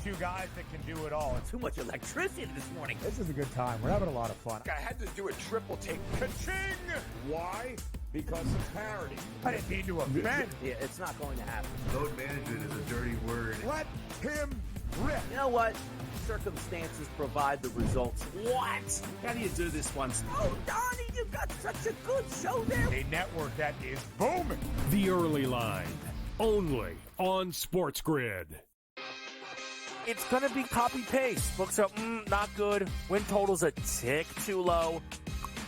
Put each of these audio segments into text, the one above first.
two guys that can do it all. Too much electricity this morning. This is a good time. We're having a lot of fun. I had to do a triple take. Ka-ching! Why? Because of parity. I didn't mean to offend. Yeah, it's not going to happen. Load management is a dirty word. Let him rip. You know what? Circumstances provide the results. What? How do you do this one? Oh, Donnie, you've got such a good show there. A network that is booming. The Early Line, only on SportsGrid. It's going to be copy-paste. Books are, not good. Win total's a tick too low.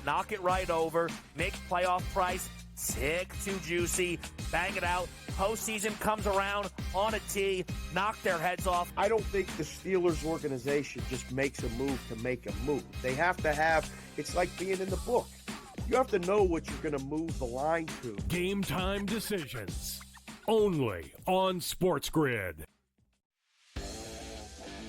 Knock it right over. Make playoff price tick too juicy. Bang it out. Postseason comes around on a tee. Knock their heads off. I don't think the Steelers organization just makes a move to make a move. They have to have, it's like being in the book. You have to know what you're going to move the line to. Game time decisions, only on SportsGrid.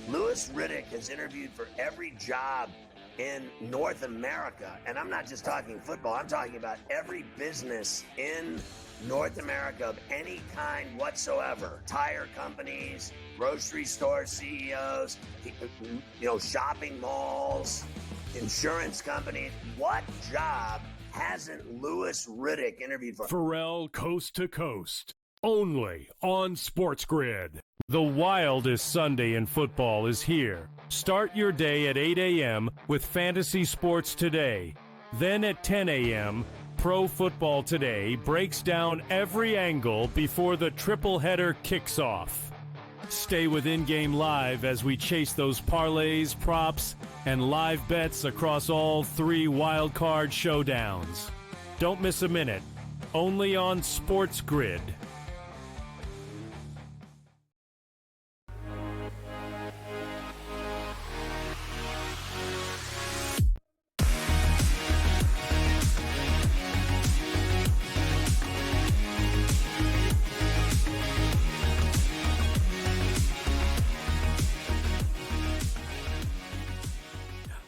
Louis Riddick has interviewed for every job in North America. And I'm not just talking football. I'm talking about every business in North America of any kind whatsoever. Tire companies, grocery store CEOs, shopping malls, insurance companies. What job hasn't Louis Riddick interviewed for? Pharrell Coast to Coast, only on SportsGrid. The wildest Sunday in football is here. Start your day at 8 a.m. with Fantasy Sports Today. Then at 10 a.m., Pro Football Today breaks down every angle before the triple header kicks off. Stay with In-Game Live as we chase those parlays, props, and live bets across all three wildcard showdowns. Don't miss a minute. Only on SportsGrid.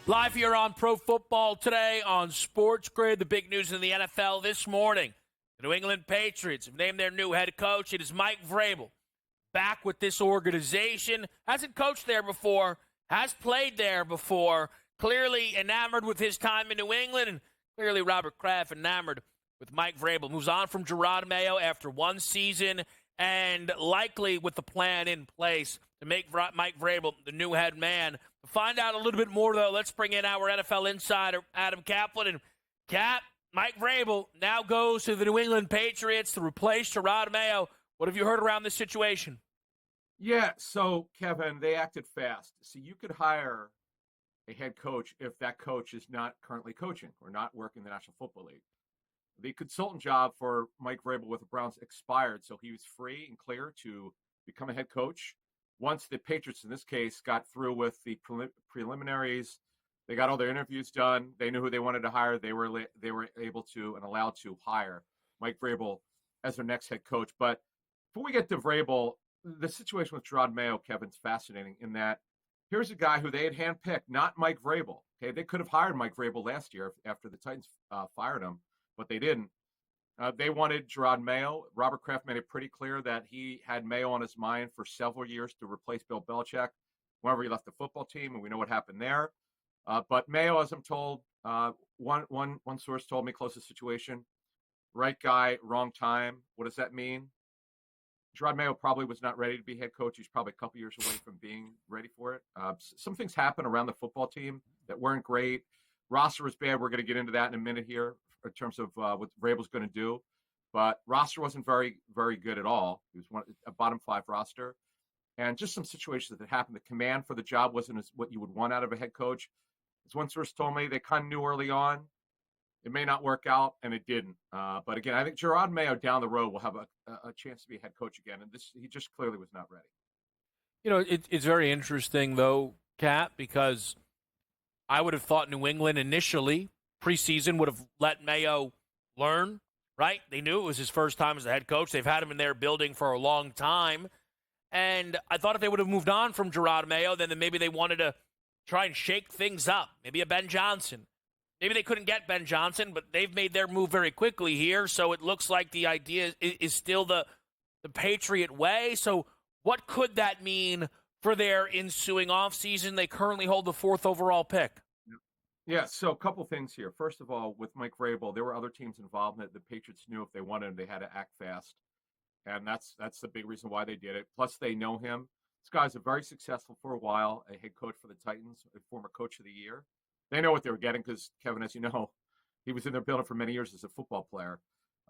Live here on Pro Football Today on SportsGrid. The big news in the NFL this morning. The New England Patriots have named their new head coach. It is Mike Vrabel. Back with this organization. Hasn't coached there before. Has played there before. Clearly enamored with his time in New England. And clearly Robert Kraft enamored with Mike Vrabel. Moves on from Gerard Mayo after one season. And likely with the plan in place to make Mike Vrabel the new head man. To find out a little bit more, though, let's bring in our NFL insider, Adam Kaplan. And Cap, Mike Vrabel now goes to the New England Patriots to replace Gerard Mayo. What have you heard around this situation? Yeah, so, Kevin, they acted fast. See, you could hire a head coach if that coach is not currently coaching or not working the National Football League. The consultant job for Mike Vrabel with the Browns expired, so he was free and clear to become a head coach. Once the Patriots, in this case, got through with the preliminaries, they got all their interviews done. They knew who they wanted to hire. They were able to and allowed to hire Mike Vrabel as their next head coach. But before we get to Vrabel, the situation with Gerard Mayo, Kevin's fascinating in that here's a guy who they had handpicked, not Mike Vrabel. Okay, they could have hired Mike Vrabel last year after the Titans fired him, but they didn't. They wanted Gerard Mayo. Robert Kraft made it pretty clear that he had Mayo on his mind for several years to replace Bill Belichick whenever he left the football team, and we know what happened there. But Mayo, as I'm told, one source told me close to the situation, right guy, wrong time. What does that mean? Gerard Mayo probably was not ready to be head coach. He's probably a couple years away from being ready for it. Some things happen around the football team that weren't great. Roster was bad. We're going to get into that in a minute here in terms of what Vrabel's going to do. But roster wasn't very, very good at all. He was a bottom five roster. And just some situations that happened. The command for the job wasn't what you would want out of a head coach. As one source told me, they kind of knew early on it may not work out, and it didn't. But again, I think Gerard Mayo down the road will have a chance to be a head coach again. And he just clearly was not ready. You know, it's very interesting, though, Kat, because I would have thought New England initially, preseason, would have let Mayo learn, right? They knew it was his first time as a head coach. They've had him in their building for a long time. And I thought if they would have moved on from Gerard Mayo, then maybe they wanted to try and shake things up. Maybe a Ben Johnson. Maybe they couldn't get Ben Johnson, but they've made their move very quickly here. So it looks like the idea is still the Patriot way. So what could that mean for their ensuing offseason. They currently hold the 4th overall pick. Yeah, so a couple things here. First of all, with Mike Vrabel, there were other teams involved in it. The Patriots knew if they wanted, they had to act fast. And that's the big reason why they did it. Plus, they know him. This guy's a very successful for a while, a head coach for the Titans, a former coach of the year. They know what they were getting because, Kevin, as you know, he was in their building for many years as a football player.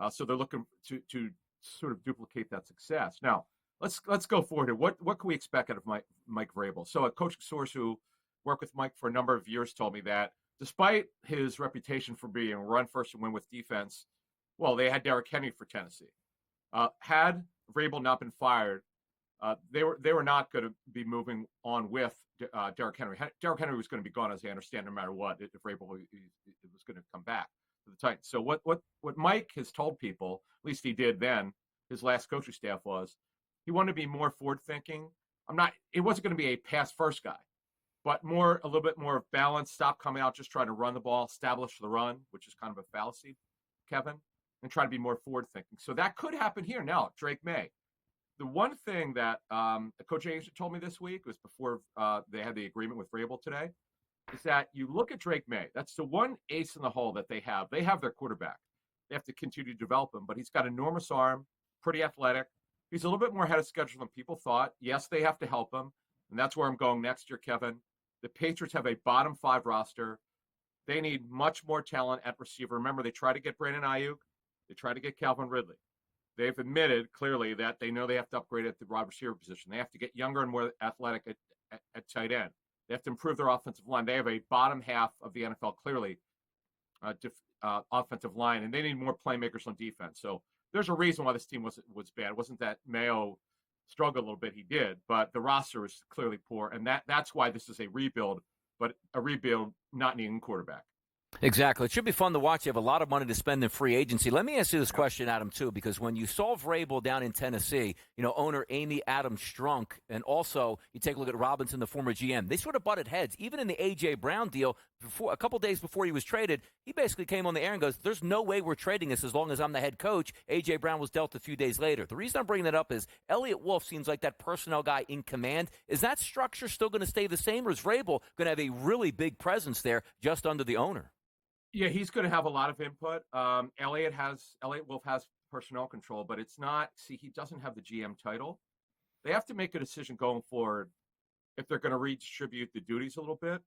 So they're looking to sort of duplicate that success. Now, let's go forward here. What can we expect out of Mike Vrabel? So a coaching source who worked with Mike for a number of years told me that despite his reputation for being run first and win with defense, well, they had Derrick Henry for Tennessee. Had Vrabel not been fired, they were not going to be moving on with Derrick Henry. Derrick Henry was going to be gone, as I understand, no matter what, if Vrabel was going to come back to the Titans. So what Mike has told people, at least he did then, his last coaching staff, was he wanted to be more forward-thinking. It wasn't going to be a pass-first guy, but a little bit more of balance, stop coming out just trying to run the ball, establish the run, which is kind of a fallacy, Kevin, and try to be more forward-thinking. So that could happen here now, Drake May. The one thing that a coaching agent told me this week was before they had the agreement with Vrabel today, is that you look at Drake May. That's the one ace in the hole that they have. They have their quarterback. They have to continue to develop him, but he's got an enormous arm, pretty athletic. He's a little bit more ahead of schedule than people thought. Yes, they have to help him, and that's where I'm going next year, Kevin. The Patriots have a bottom 5 roster. They need much more talent at receiver. Remember, they tried to get Brandon Ayuk. They tried to get Calvin Ridley. They've admitted clearly that they know they have to upgrade at the wide receiver position. They have to get younger and more athletic at tight end. They have to improve their offensive line. They have a bottom half of the NFL, clearly, offensive line, and they need more playmakers on defense. So there's a reason why this team was bad. It wasn't that Mayo struggled a little bit. He did, but the roster was clearly poor, and that's why this is a rebuild, but a rebuild not needing a quarterback. Exactly. It should be fun to watch. You have a lot of money to spend in free agency. Let me ask you this question, Adam, too, because when you saw Vrabel down in Tennessee, owner Amy Adams Strunk, and also you take a look at Robinson, the former GM, they sort of butted heads. Even in the A.J. Brown deal, a couple days before he was traded, he basically came on the air and goes, there's no way we're trading this as long as I'm the head coach. A.J. Brown was dealt a few days later. The reason I'm bringing that up is Elliott Wolf seems like that personnel guy in command. Is that structure still going to stay the same, or is Vrabel going to have a really big presence there just under the owner? Yeah, he's going to have a lot of input. Elliott Wolf has personnel control, but it's not. See, he doesn't have the GM title. They have to make a decision going forward if they're going to redistribute the duties a little bit.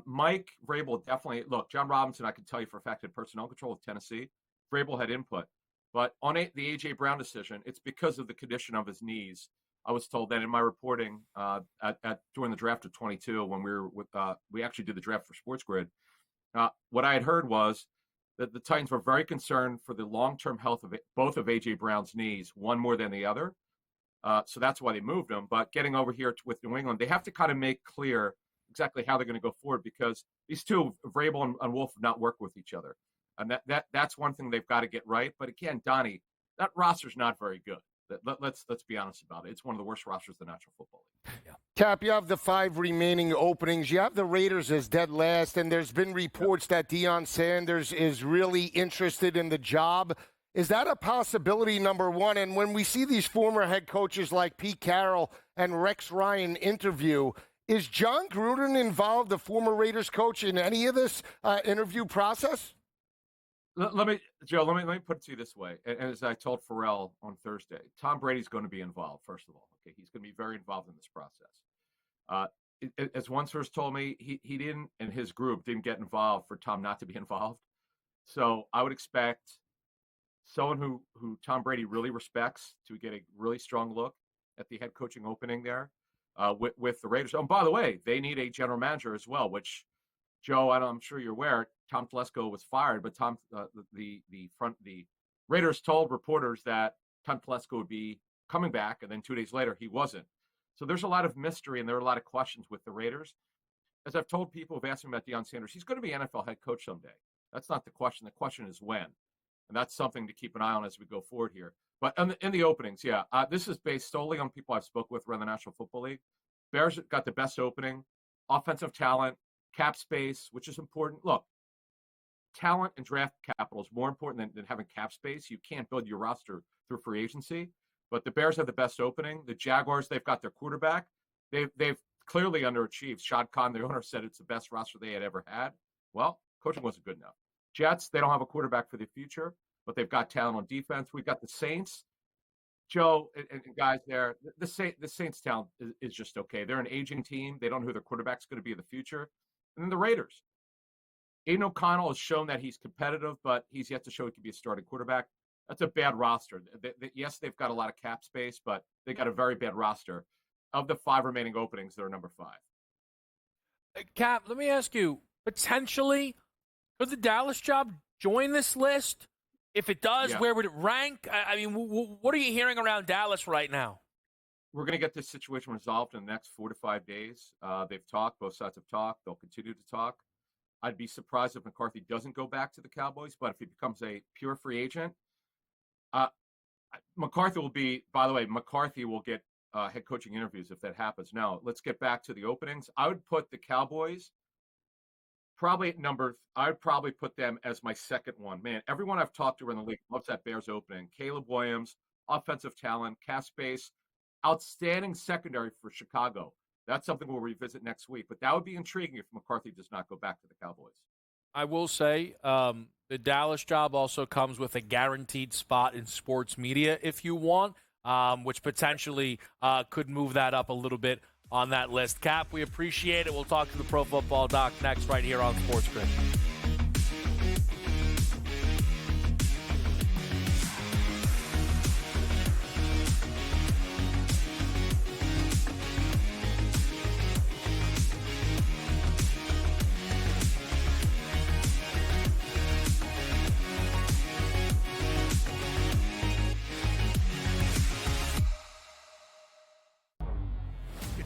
Mike Vrabel definitely. Look, John Robinson, I can tell you for a fact, had personnel control with Tennessee. Vrabel had input, but on the A.J. Brown decision, it's because of the condition of his knees. I was told that in my reporting during the draft of 22, when we actually did the draft for SportsGrid. What I had heard was that the Titans were very concerned for the long-term health of both of A.J. Brown's knees, one more than the other. So that's why they moved him. But getting over here with New England, they have to kind of make clear exactly how they're going to go forward, because these two, Vrabel and Wolf, have not worked with each other. And that's one thing they've got to get right. But again, Donnie, that roster's not very good. Let's be honest about it. It's one of the worst rosters in the National Football League. Yeah. Cap, you have the 5 remaining openings. You have the Raiders as dead last, and there's been reports that Deion Sanders is really interested in the job. Is that a possibility, number one? And when we see these former head coaches like Pete Carroll and Rex Ryan interview, is John Gruden involved, the former Raiders coach, in any of this interview process? Let me put it to you this way. And as I told Pharrell on Thursday, Tom Brady's going to be involved, first of all. Okay, he's going to be very involved in this process. As one source told me, he didn't, and his group didn't get involved for Tom not to be involved. So I would expect someone who Tom Brady really respects to get a really strong look at the head coaching opening there with the Raiders. Oh, and by the way, they need a general manager as well, which, Joe, I'm sure you're aware, Tom Telesco was fired, but the Raiders told reporters that Tom Telesco would be coming back, and then 2 days later he wasn't. So there's a lot of mystery, and there are a lot of questions with the Raiders. As I've told people who've asked me about Deion Sanders, he's going to be NFL head coach someday. That's not the question. The question is when, and that's something to keep an eye on as we go forward here. But in the openings, this is based solely on people I've spoke with around the National Football League. Bears got the best opening, offensive talent, cap space, which is important. Look, talent and draft capital is more important than having cap space. You can't build your roster through free agency. But the Bears have the best opening. The Jaguars, they've got their quarterback. They've clearly underachieved. Shad Khan, the owner, said it's the best roster they had ever had. Well, coaching wasn't good enough. Jets, they don't have a quarterback for the future, but they've got talent on defense. We've got the Saints. Joe and guys there, the Saints talent is just okay. They're an aging team. They don't know who their quarterback's going to be in the future. And then the Raiders. Aiden O'Connell has shown that he's competitive, but he's yet to show he can be a starting quarterback. That's a bad roster. Yes, they've got a lot of cap space, but they got a very bad roster. Of the 5 remaining openings, they're number 5. Cap, let me ask you, potentially, could the Dallas job join this list? If it does, where would it rank? I mean, what are you hearing around Dallas right now? We're going to get this situation resolved in the next 4 to 5 days. They've talked. Both sides have talked. They'll continue to talk. I'd be surprised if McCarthy doesn't go back to the Cowboys, but if he becomes a pure free agent, McCarthy will get head coaching interviews if that happens. Now, let's get back to the openings. I would put the Cowboys probably at number. I would probably put them as my second one. Man, everyone I've talked to around the league loves that Bears opening. Caleb Williams, offensive talent, cap space, outstanding secondary for Chicago. That's something we'll revisit next week. But that would be intriguing if McCarthy does not go back to the Cowboys. I will say the Dallas job also comes with a guaranteed spot in sports media if you want, which potentially could move that up a little bit on that list. Cap, we appreciate it. We'll talk to the Pro Football Doc next right here on SportsGrid.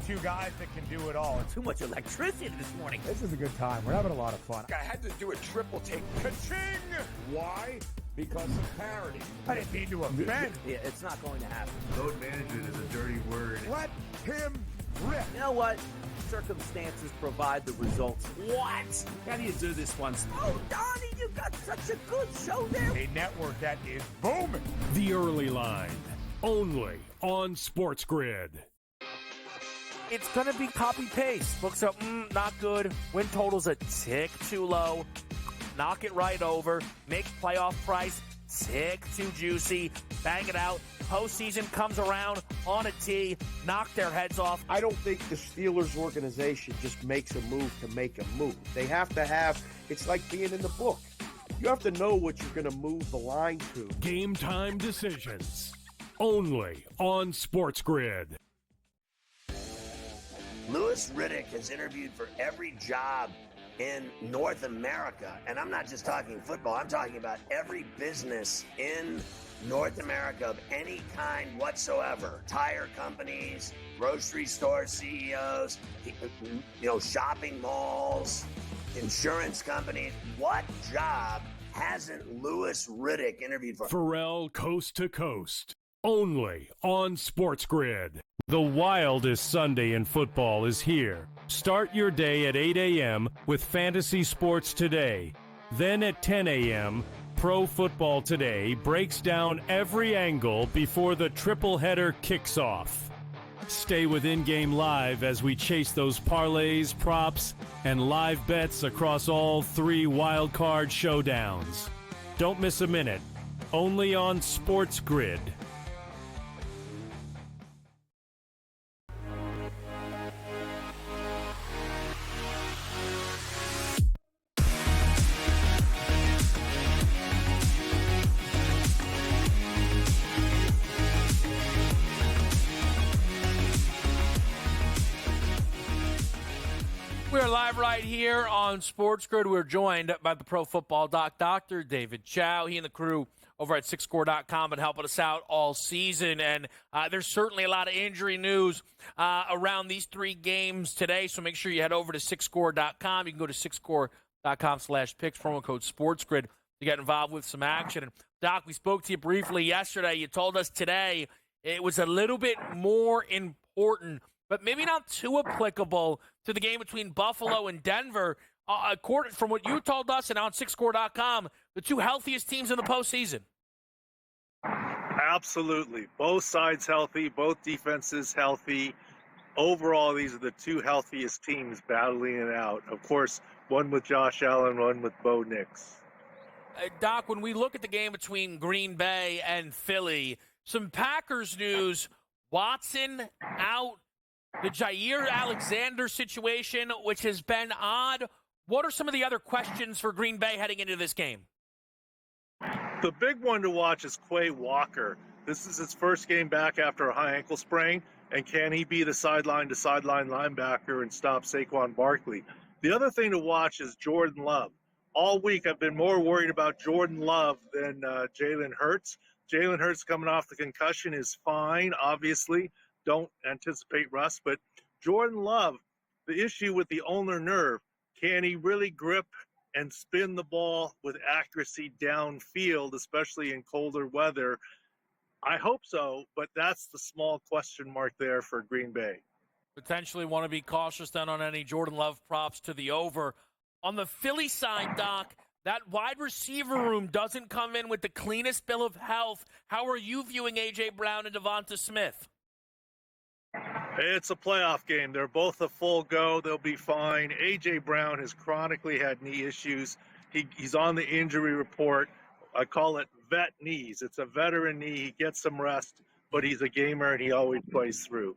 Two guys that can do it all. Too much electricity this morning. This is a good time. We're having a lot of fun. I had to do a triple take. Ka-ching! Why? Because of parity. I didn't mean to offend. Yeah, it's not going to happen. Load management is a dirty word. Let him rip. You know what? Circumstances provide the results. What? How do you do this once? Oh, Donnie, you got such a good show there. A network that is booming. The Early Line, only on SportsGrid. It's going to be copy-paste. Books are, not good. Win total's a tick too low. Knock it right over. Make playoff price tick too juicy. Bang it out. Postseason comes around on a tee. Knock their heads off. I don't think the Steelers organization just makes a move to make a move. They have to have, it's like being in the book. You have to know what you're going to move the line to. Game time decisions, only on SportsGrid. Louis Riddick has interviewed for every job in North America. And I'm not just talking football. I'm talking about every business in North America of any kind whatsoever. Tire companies, grocery store CEOs, shopping malls, insurance companies. What job hasn't Louis Riddick interviewed for? Pharrell Coast to Coast, only on SportsGrid. The wildest Sunday in football is here. Start your day at 8 a.m. with Fantasy Sports Today. Then at 10 a.m., Pro Football Today breaks down every angle before the triple header kicks off. Stay with In-Game Live as we chase those parlays, props, and live bets across all 3 wildcard showdowns. Don't miss a minute. Only on SportsGrid. We are live right here on SportsGrid. We're joined by the Pro Football Doc, Dr. David Chao. He and the crew over at SixScore.com been helping us out all season. And there's certainly a lot of injury news around these 3 games today. So make sure you head over to SixScore.com. You can go to SixScore.com/picks, promo code SportsGrid to get involved with some action. And Doc, we spoke to you briefly yesterday. You told us today it was a little bit more important, but maybe not too applicable to the game between Buffalo and Denver. According from what you told us and on SixScore.com, the 2 healthiest teams in the postseason. Absolutely. Both sides healthy, both defenses healthy. overall, these are the two healthiest teams battling it out. Of course, one with Josh Allen, one with Bo Nix. Doc, when we look at the game between Green Bay and Philly, some Packers news, Watson out, the Jair Alexander situation, which has been odd. What are some of the other questions for Green Bay heading into this game? The big one to watch is Quay Walker. This is his first game back after a high ankle sprain, and can he be the sideline-to-sideline linebacker and stop Saquon Barkley? The other thing to watch is Jordan Love. All week I've been more worried about Jordan Love than Jalen Hurts. Jalen Hurts coming off the concussion is fine, obviously. Don't anticipate rust, but Jordan Love, the issue with the ulnar nerve, can he really grip and spin the ball with accuracy downfield, especially in colder weather? I hope so, but that's the small question mark there for Green Bay. Potentially want to be cautious then on any Jordan Love props to the over. On the Philly side, Doc, that wide receiver room doesn't come in with the cleanest bill of health. How are you viewing A.J. Brown and Devonta Smith? It's a playoff game. They're both a full go. They'll be fine. A.J. Brown has chronically had knee issues. He's on the injury report. I call it vet knees. It's a veteran knee. He gets some rest, but he's a gamer, and he always plays through.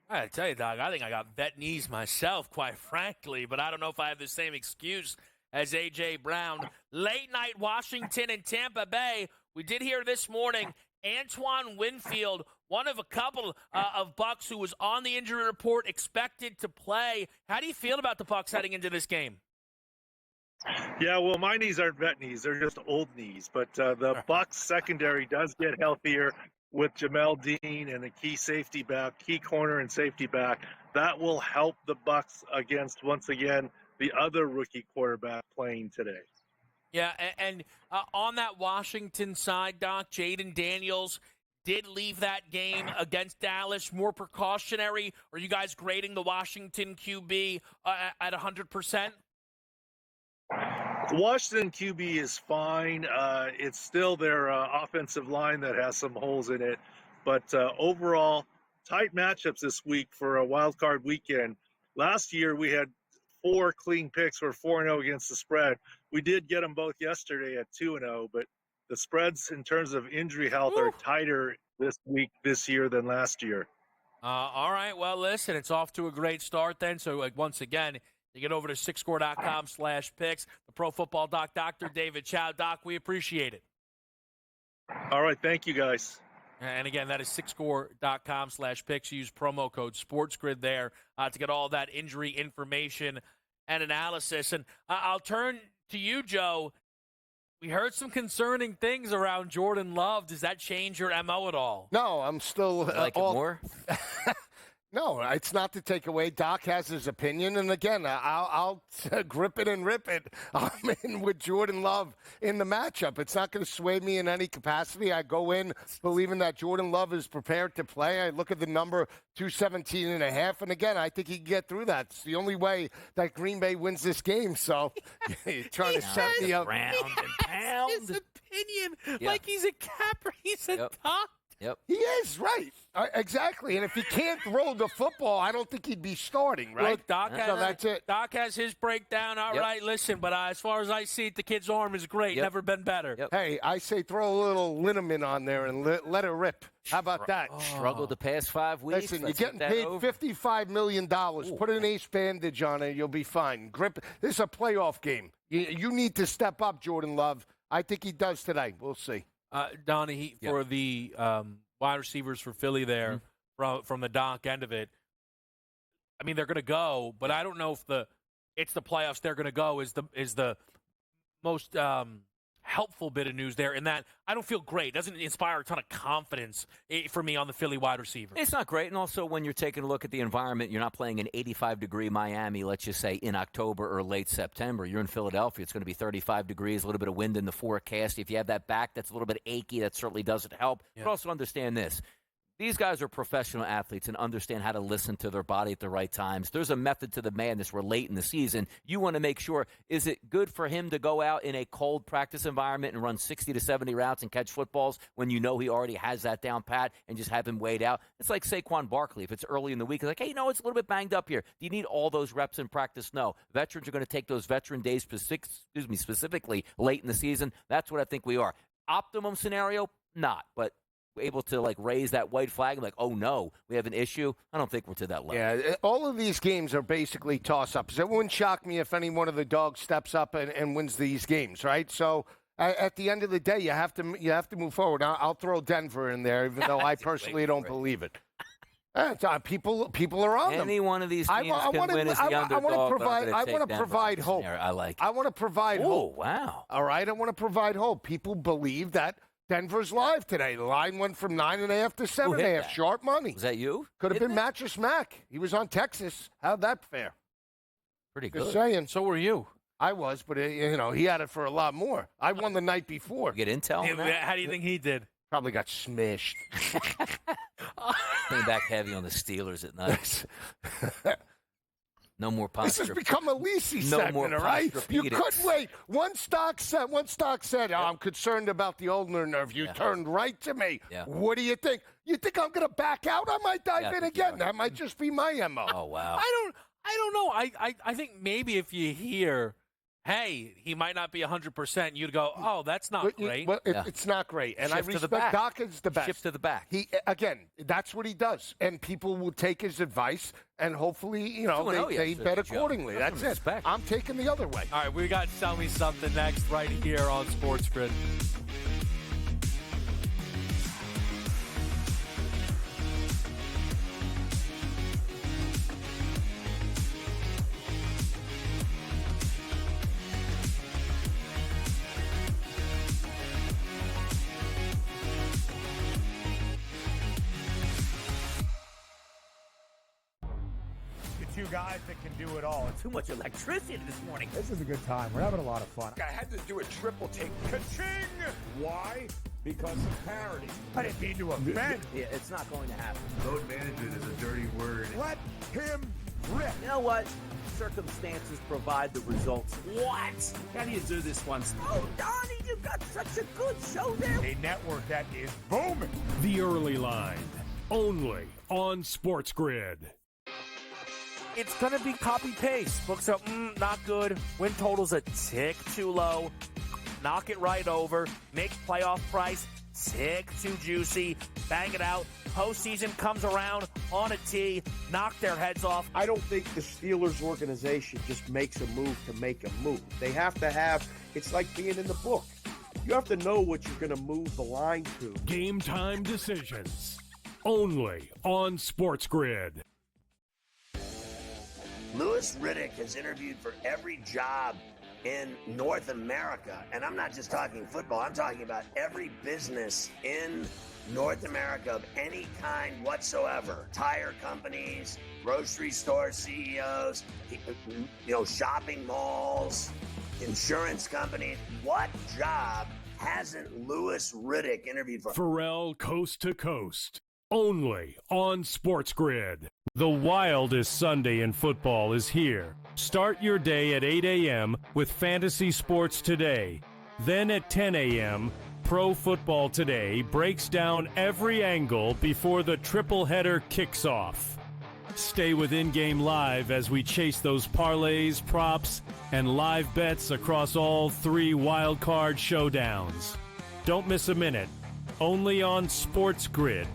I tell you, Doc, I think I got vet knees myself, quite frankly, but I don't know if I have the same excuse as A.J. Brown. Late night Washington and Tampa Bay. We did hear this morning Antoine Winfield, one of a couple of Bucs who was on the injury report, expected to play. How do you feel about the Bucs heading into this game? Yeah, well, my knees aren't vet knees. They're just old knees. But the Bucs secondary does get healthier with Jamel Dean and a key safety back, key corner and safety back. That will help the Bucs against, once again, the other rookie quarterback playing today. Yeah, and on that Washington side, Doc, Jaden Daniels did leave that game against Dallas. More precautionary. Are you guys grading the Washington QB at 100%? The Washington QB is fine. It's still their offensive line that has some holes in it. But overall, tight matchups this week for a wild card weekend. Last year, we had 4 clean picks. We're 4-0 against the spread. We did get them both yesterday at 2-0, but the spreads in terms of injury health are tighter this year than last year. All right. Well, listen, it's off to a great start then. So, once again, you get over to sixscore.com/picks. The Pro Football Doc, Dr. David Chao. Doc, we appreciate it. All right. Thank you, guys. And again, that is sixscore.com/picks. Use promo code SportsGrid there to get all that injury information and analysis. And I'll turn to you, Joe. We heard some concerning things around Jordan Love. Does that change your MO at all? No, I'm still Like it more? No, it's not to take away. Doc has his opinion, and again, I'll grip it and rip it. I'm in with Jordan Love in the matchup. It's not going to sway me in any capacity. I go in believing that Jordan Love is prepared to play. I look at the number 217.5, and again, I think he can get through that. It's the only way that Green Bay wins this game. So you're trying to set me up. Round and pound. His opinion, like he's a capper. He's a doctor. Yep. He is, right. Exactly. And if he can't throw the football, I don't think he'd be starting, right? Look, Doc, so that's it. Doc has his breakdown. All right, listen, but as far as I see it, the kid's arm is great. Never been better. Hey, I say throw a little liniment on there and let it rip. How about that? Struggled the past 5 weeks. Listen, you're getting paid $55 million. Put an ace bandage on it. You'll be fine. Grip. This is a playoff game. You need to step up, Jordan Love. I think he does today. We'll see. Donnie, for the wide receivers for Philly there, from the Doc end of it, I mean, they're going to go, but I don't know if it's the playoffs they're going to go is the most helpful bit of news there, in that I don't feel great. It doesn't inspire a ton of confidence for me on the Philly wide receiver. It's not great, and also when you're taking a look at the environment, you're not playing in 85-degree Miami, let's just say, in October or late September. You're in Philadelphia. It's going to be 35 degrees, a little bit of wind in the forecast. If you have that back that's a little bit achy, that certainly doesn't help. But also understand this. These guys are professional athletes and understand how to listen to their body at the right times. There's a method to the madness. We're late in the season. You want to make sure, is it good for him to go out in a cold practice environment and run 60 to 70 routes and catch footballs when you know he already has that down pat and just have him weighed out? It's like Saquon Barkley. If it's early in the week, it's like, hey, it's a little bit banged up here. Do you need all those reps in practice? No. Veterans are going to take those veteran days specifically late in the season. That's what I think we are. Optimum scenario, not. But able to raise that white flag and oh no, we have an issue. I don't think we're to that level. Yeah, all of these games are basically toss-ups. It wouldn't shock me if any one of the dogs steps up and wins these games, right? So at the end of the day, you have to move forward. I'll throw Denver in there, even though I personally don't believe it. People are on them. Any one of these teams can win as the underdog. I want to provide hope. I like it. I want to provide hope. Oh, wow. All right, I want to provide hope. People believe that Denver's live today. The line went from 9.5 to 7.5. Sharp money. Was that you? Could have been Mattress Mac. He was on Texas. How'd that fare? Pretty good. Just saying. So were you. I was, but he had it for a lot more. I won the night before. You get intel on that? How do you think he did? Probably got smished. Came back heavy on the Steelers at night. No more This has become a Lisi segment, all right? You couldn't wait. One stock said, I'm concerned about the ulnar nerve. You turned right to me. Yeah. What do you think? You think I'm going to back out? I might dive in again. That might just be my MO. Oh, wow. I don't know. I think maybe if you hear, hey, he might not be 100%, you'd go, oh, that's not great. Well, it's not great. And Shift I to the respect back. Doc is the best. Shift to the back. Again, that's what he does. And people will take his advice, and hopefully, they bet accordingly. That's it. I'm taking the other way. All right, we got Tell Me Something next right here on SportsGrid. Two guys that can do it all. Too much electricity this morning. This is a good time. We're having a lot of fun. I had to do a triple take. Ka-ching! Why? Because of parity. I didn't mean to offend. Yeah, it's not going to happen. Load management is a dirty word. Let him rip. You know what? Circumstances provide the results. What? How do you do this once? Oh, Donnie, you've got such a good show there. A network that is booming. The Early Line, only on SportsGrid. It's going to be copy-paste. Books are, not good. Win total's a tick too low. Knock it right over. Make playoff price tick too juicy. Bang it out. Postseason comes around on a tee. Knock their heads off. I don't think the Steelers organization just makes a move to make a move. They have to have, it's like being in the book. You have to know what you're going to move the line to. Game time decisions, only on SportsGrid. Louis Riddick has interviewed for every job in North America. And I'm not just talking football. I'm talking about every business in North America of any kind whatsoever. Tire companies, grocery store CEOs, shopping malls, insurance companies. What job hasn't Louis Riddick interviewed for? Pharrell Coast to Coast, only on SportsGrid. The wildest Sunday in football is here. Start your day at 8 a.m. with Fantasy Sports Today. Then at 10 a.m., Pro Football Today breaks down every angle before the triple header kicks off. Stay with In-Game Live as we chase those parlays, props, and live bets across all three wild card showdowns. Don't miss a minute. Only on SportsGrid.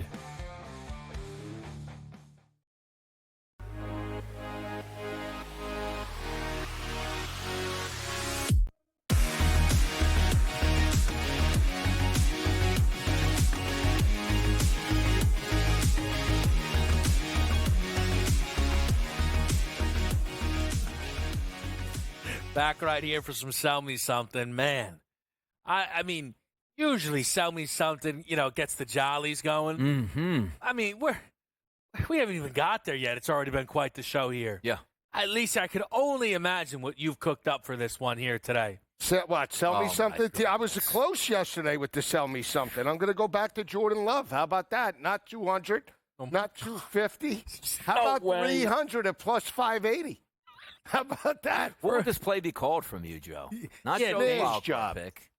Back right here for some Sell Me Something. Man, I mean, usually Sell Me Something, gets the jollies going. Mm-hmm. I mean, we haven't even got there yet. It's already been quite the show here. Yeah. At least I could only imagine what you've cooked up for this one here today. Sell me something? I was close yesterday with the sell me something. I'm going to go back to Jordan Love. How about that? Not 200, not 250. How about 300 at plus 580? How about that? What would this play be called from you, Joe? Not Smash job. Pick.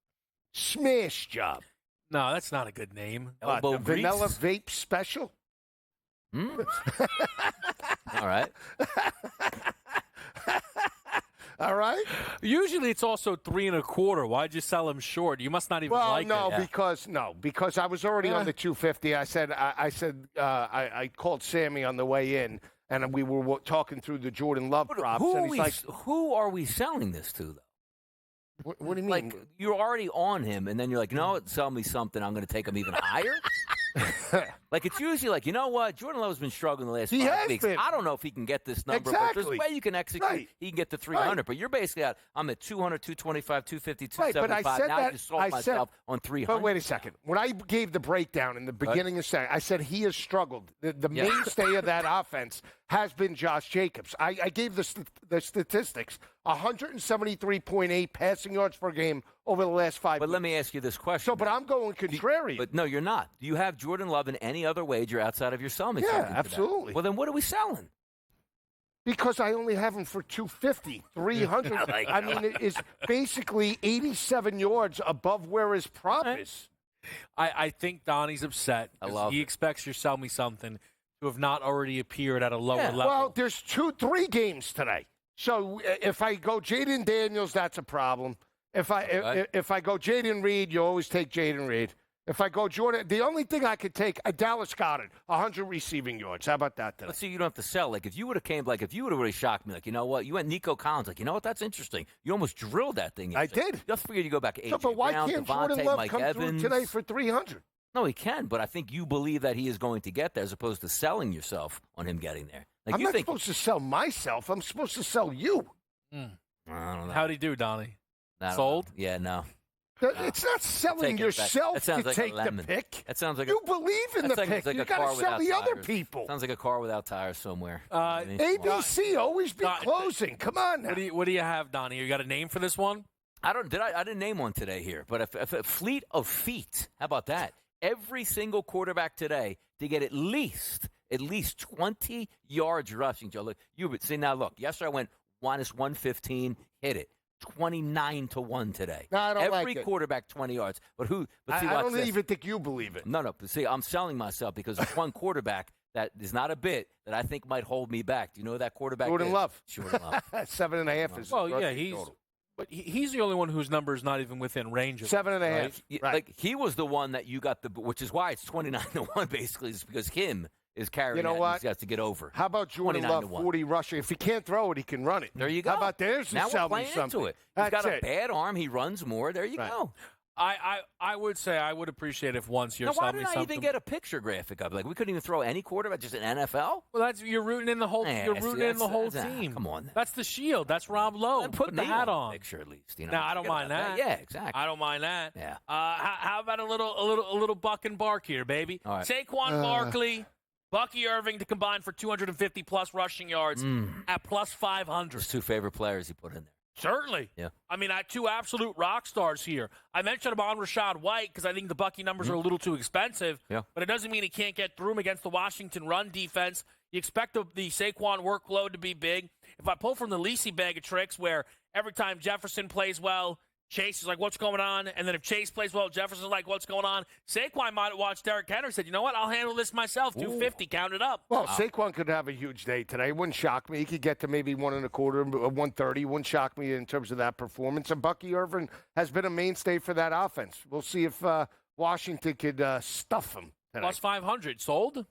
Smash job. No, that's not a good name. The vanilla vape special? All right. All right. Usually it's also 3 1/4. Why'd you sell him short? You must not even like it. Because I was already on the 250. I called Sammy on the way in, and we were talking through the Jordan Love props. Who are we selling this to, though? What do you mean? Like, you're already on him, and then you're like, you know what, sell me something, I'm going to take him even higher? Like, it's usually like, you know what, Jordan Love's been struggling the last 5 weeks. I don't know if he can get this number, but there's a way you can execute. Right. He can get to 300, right. But you're basically I'm at 200, 225, 250, 275. Right, but I just sold myself on 300. But wait a second. When I gave the breakdown in the beginning of saying, I said he has struggled. The mainstay of that offense has been Josh Jacobs. I gave the statistics. 173.8 passing yards per game over the last 5 But weeks. let me ask you this question. But I'm going contrarian. But no, you're not. Do you have Jordan Love in any other wager outside of your selling? Yeah, absolutely. Well, then what are we selling? Because I only have him for 250, 300. I mean, it is basically 87 yards above where his prop is. I think Donnie's upset. He expects you to sell me something to have not already appeared at a lower level. Well, there's 3 games today. So if I go Jaden Daniels, that's a problem. If I go Jaden Reed, you always take Jaden Reed. If I go Jordan, the only thing I could take, Dallas Goedert, 100 receiving yards. How about that today? Let's see, you don't have to sell. Like, if you would have if you would have really shocked me, like, you know what? You went Nico Collins, like, you know what? That's interesting. You almost drilled that thing. I did. Just figured you go back to A.J. But why Brown, can't Devontae, Jordan Love Mike come Evans. through today for 300? No, he can, but I think you believe that he is going to get there as opposed to selling yourself on him getting there. Like, I'm not supposed to sell myself. I'm supposed to sell you. I don't know. How'd he do, Donnie? Sold? Yeah, no. It's not selling yourself to take the pick. That sounds like you believe in the pick. Like you got to sell the other tires. people. Sounds like a car without tires somewhere. ABC always be closing. Come on now. What do you have, Donnie? You got a name for this one? I didn't name one today here, but if a fleet of feet. How about that? Every single quarterback today to get at least 20 yards rushing. Joe, look, look. Yesterday I went minus 115, hit it. 29-1 today. No, I don't like Every it. quarterback 20 yards. But who? But see, I don't even think you believe it. No. But see, I'm selling myself because there's one quarterback that is not a bit that I think might hold me back. Do you know who that quarterback Jordan is? Love. Jordan Love. 7.5 is But he's the only one whose number is not even within range of 7.5. Right? Like, he was the one that you got which is why it's 29-1 basically, is because him is carrying. You know what? He has to get over. How about Jordan Love, 40 rushing? If he can't throw it, he can run it. There you go. How about there's now sell we're playing me something. into it. He's got a bad arm. He runs more. There you go. I would say I would appreciate if once you're why selling me did I something. even get a picture graphic of it? Like, we couldn't even throw any quarterback, just an NFL? Well, you're rooting in the whole. You're rooting in the whole team. Come on. That's the shield. That's Rob Lowe. Put the hat on. Picture at least. You know. Now I don't mind that. Yeah, exactly. I don't mind that. Yeah. How about a little buck and bark here, baby? All right. Saquon Barkley, Bucky Irving to combine for 250 plus rushing yards at plus 500. His 2 favorite players he put in there. Certainly. Yeah. I mean, I had 2 absolute rock stars here. I mentioned him on Rachaad White because I think the Bucky numbers are a little too expensive. Yeah. But it doesn't mean he can't get through him against the Washington run defense. You expect the Saquon workload to be big. If I pull from the Lisi bag of tricks where every time Jefferson plays well, Chase is like, what's going on? And then if Chase plays well, Jefferson's like, what's going on? Saquon might have watched Derrick Henry and said, you know what? I'll handle this myself. 250, count it up. Well, Saquon could have a huge day today. It wouldn't shock me. He could get to maybe 1.25, 130. Wouldn't shock me in terms of that performance. And Bucky Irvin has been a mainstay for that offense. We'll see if Washington could stuff him today. Plus 500. Sold?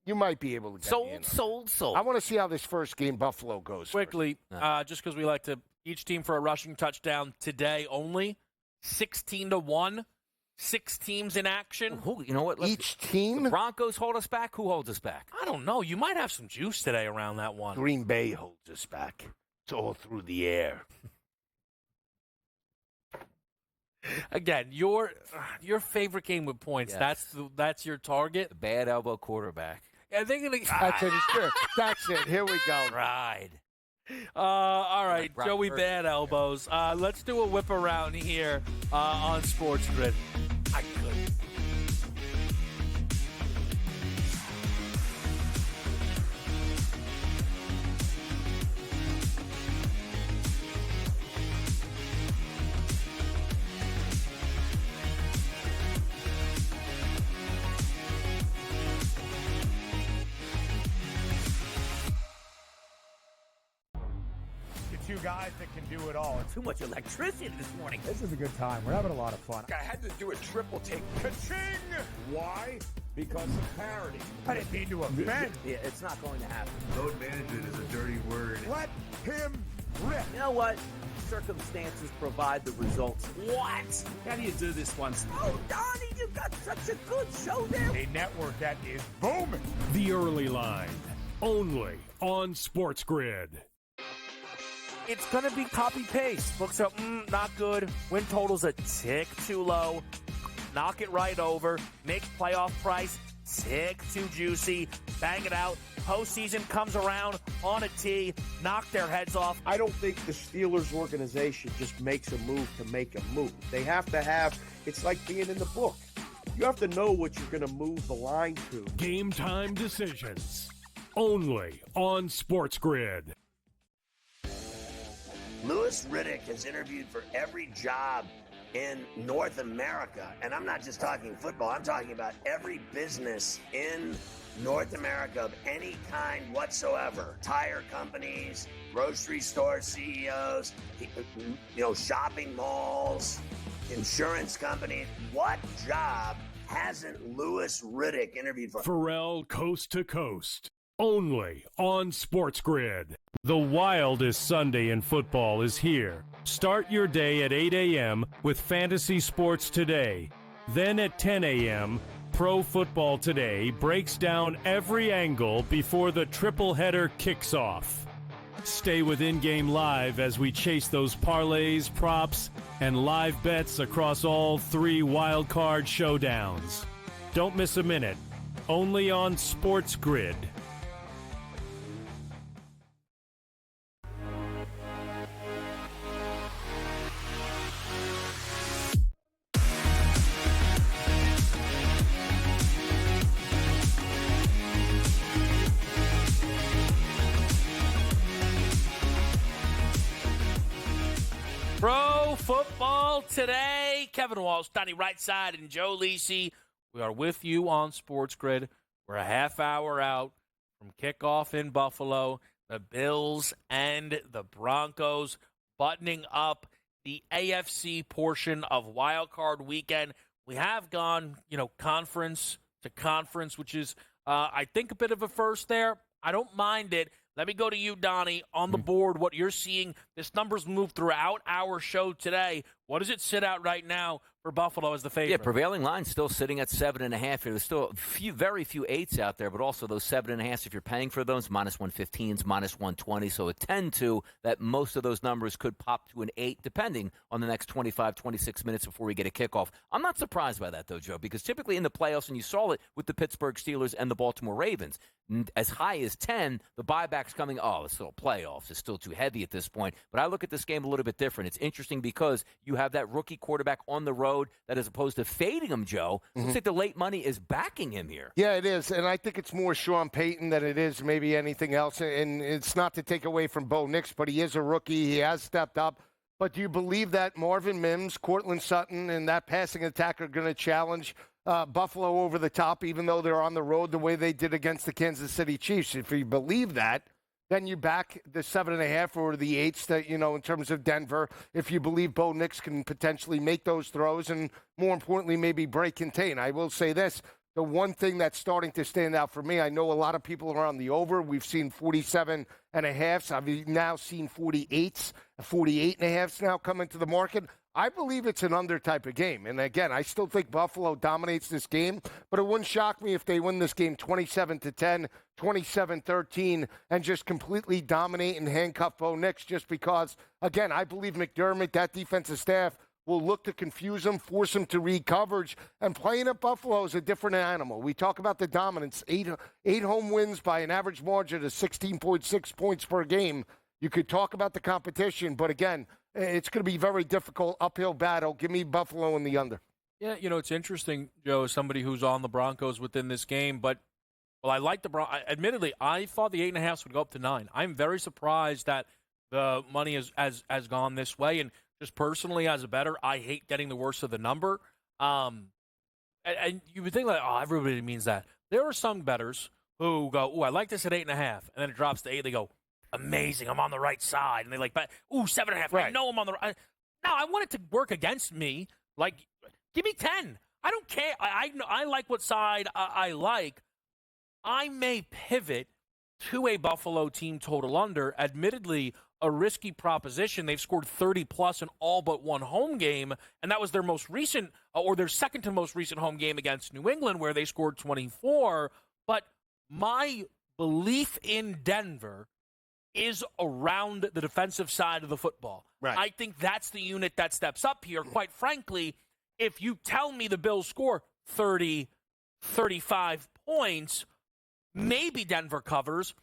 You might be able to get me in. Sold. I want to see how this first game Buffalo goes. Quickly, just because we like to, each team for a rushing touchdown today only, 16-1. 6 teams in action. You know what? Each team? The Broncos hold us back. Who holds us back? I don't know. You might have some juice today around that one. Green Bay holds us back. It's all through the air. Again, your favorite game with points. Yes. That's your target. The bad elbow quarterback. Yeah, they're gonna. That's it. That's it. Here we go. Ride. All right, Joey Bad Elbows. Let's do a whip around here on Sports Grid. I could. Two guys that can do it all. Too much electricity this morning. This is a good time. We're having a lot of fun. I had to do a triple take. Ka-ching! Why? Because of parity. I didn't mean to offend. Yeah, it's not going to happen. Load management is a dirty word. Let him rip. You know what? Circumstances provide the results. What? How do you do this one? Oh, Donnie, you got such a good show there. A network that is booming. The Early Line, only on Sports Grid. It's going to be copy-paste. Looks up, not good. Win total's a tick too low. Knock it right over. Make playoff price tick too juicy. Bang it out. Postseason comes around on a tee. Knock their heads off. I don't think the Steelers organization just makes a move to make a move. They have to have, it's like being in the book. You have to know what you're going to move the line to. Game time decisions, only on Sports Grid. Louis Riddick has interviewed for every job in North America. And I'm not just talking football. I'm talking about every business in North America of any kind whatsoever. Tire companies, grocery store CEOs, shopping malls, insurance companies. What job hasn't Louis Riddick interviewed for? Pharrell Coast to Coast, only on Sports Grid. The wildest Sunday in football is here. Start your day at 8 a.m. with Fantasy Sports Today. Then at 10 a.m., Pro Football Today breaks down every angle before the triple header kicks off. Stay with In-Game Live as we chase those parlays, props, and live bets across all three wild card showdowns. Don't miss a minute. Only on Sports Grid. Pro Football Today. Kevin Walsh, Donnie right side, and Joe Lisi. We are with you on Sports Grid. We're a half hour out from kickoff in Buffalo. The Bills and the Broncos buttoning up the AFC portion of Wild Card Weekend. We have gone, conference to conference, which is, I think, a bit of a first there. I don't mind it. Let me go to you, Donnie, on the board, what you're seeing. This number's moved throughout our show today. What does it sit out right now for Buffalo as the favorite? Yeah, prevailing line still sitting at 7.5. There's still very few 8s out there, but also those 7.5s, if you're paying for those, minus 115s, minus 120. So it tend to that most of those numbers could pop to an 8, depending on the next 25, 26 minutes before we get a kickoff. I'm not surprised by that, though, Joe, because typically in the playoffs, and you saw it with the Pittsburgh Steelers and the Baltimore Ravens, as high as 10, the buyback's coming, it's still playoffs. It's still too heavy at this point. But I look at this game a little bit different. It's interesting because you have that rookie quarterback on the road that, as opposed to fading him, Joe, looks like the late money is backing him here. Yeah, it is. And I think it's more Sean Payton than it is maybe anything else. And it's not to take away from Bo Nix, but he is a rookie. He has stepped up. But do you believe that Marvin Mims, Cortland Sutton, and that passing attack are going to challenge Buffalo over the top, even though they're on the road the way they did against the Kansas City Chiefs? If you believe that, then you back the 7.5 or the 8s that, in terms of Denver, if you believe Bo Nix can potentially make those throws and, more importantly, maybe break contain. I will say this. The one thing that's starting to stand out for me, I know a lot of people are on the over. We've seen 47.5s. I've now seen 48s, 48.5s now come into the market. I believe it's an under type of game. And again, I still think Buffalo dominates this game, but it wouldn't shock me if they win this game 27-10, 27-13, and just completely dominate and handcuff Bo Nix just because, again, I believe McDermott, that defensive staff, will look to confuse him, force him to read coverage, and playing at Buffalo is a different animal. We talk about the dominance, eight home wins by an average margin of 16.6 points per game. You could talk about the competition, but again, it's going to be very difficult, uphill battle. Give me Buffalo in the under. Yeah, it's interesting, Joe, as somebody who's on the Broncos within this game, but I like the Broncos. Admittedly, I thought the 8.5 would go up to 9. I'm very surprised that the money has gone this way, and just personally as a bettor, I hate getting the worst of the number. And you would think everybody means that. There are some bettors who go, I like this at 8.5, and then it drops to 8. They go, amazing, I'm on the right side, and they bet, 7.5. Right. I know I'm on the right. No, I want it to work against me. Give me 10. I don't care. I like what side I like. I may pivot to a Buffalo team total under. Admittedly, a risky proposition. They've scored 30-plus in all but one home game, and that was their most recent, or their second to most recent home game against New England, where they scored 24. But my belief in Denver is around the defensive side of the football. Right. I think that's the unit that steps up here. Quite frankly, if you tell me the Bills score 30, 35 points, maybe Denver covers,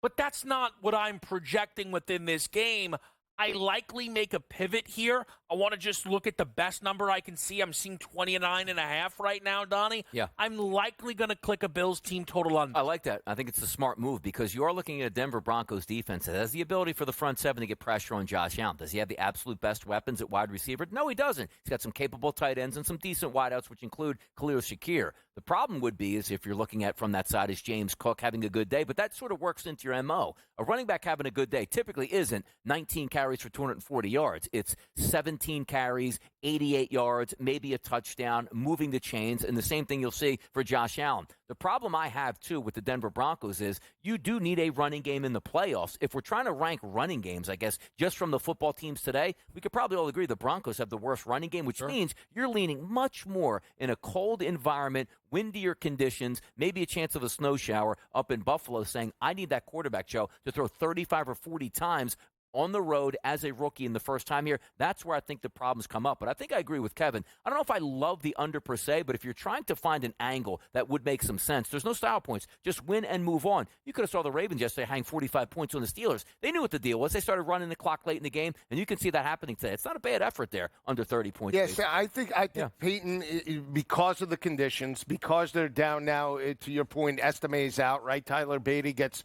but that's not what I'm projecting within this game. I likely make a pivot here. I want to just look at the best number I can see. I'm seeing 29.5 right now, Donnie. Yeah. I'm likely going to click a Bills team total under. I like that. I think it's a smart move because you are looking at a Denver Broncos defense that has the ability for the front seven to get pressure on Josh Allen. Does he have the absolute best weapons at wide receiver? No, he doesn't. He's got some capable tight ends and some decent wideouts, which include Khalil Shakir. The problem would be is if you're looking at from that side is James Cook having a good day, but that sort of works into your MO. A running back having a good day typically isn't 19 carries for 240 yards. It's 17 carries, 88 yards, maybe a touchdown, moving the chains, and the same thing you'll see for Josh Allen. The problem I have, too, with the Denver Broncos is you do need a running game in the playoffs. If we're trying to rank running games, I guess, just from the football teams today, we could probably all agree the Broncos have the worst running game, which means you're leaning much more in a cold environment, windier conditions, maybe a chance of a snow shower up in Buffalo, saying, I need that quarterback, Joe, to throw 35 or 40 times on the road as a rookie in the first time here. That's where I think the problems come up. But I think I agree with Kevin. I don't know if I love the under per se, but if you're trying to find an angle that would make some sense, there's no style points. Just win and move on. You could have saw the Ravens yesterday hang 45 points on the Steelers. They knew what the deal was. They started running the clock late in the game, and you can see that happening today. It's not a bad effort there, under 30 points. Yes, I think Peyton, because of the conditions, because they're down now, to your point, Esteme's out, right? Tyler Beatty gets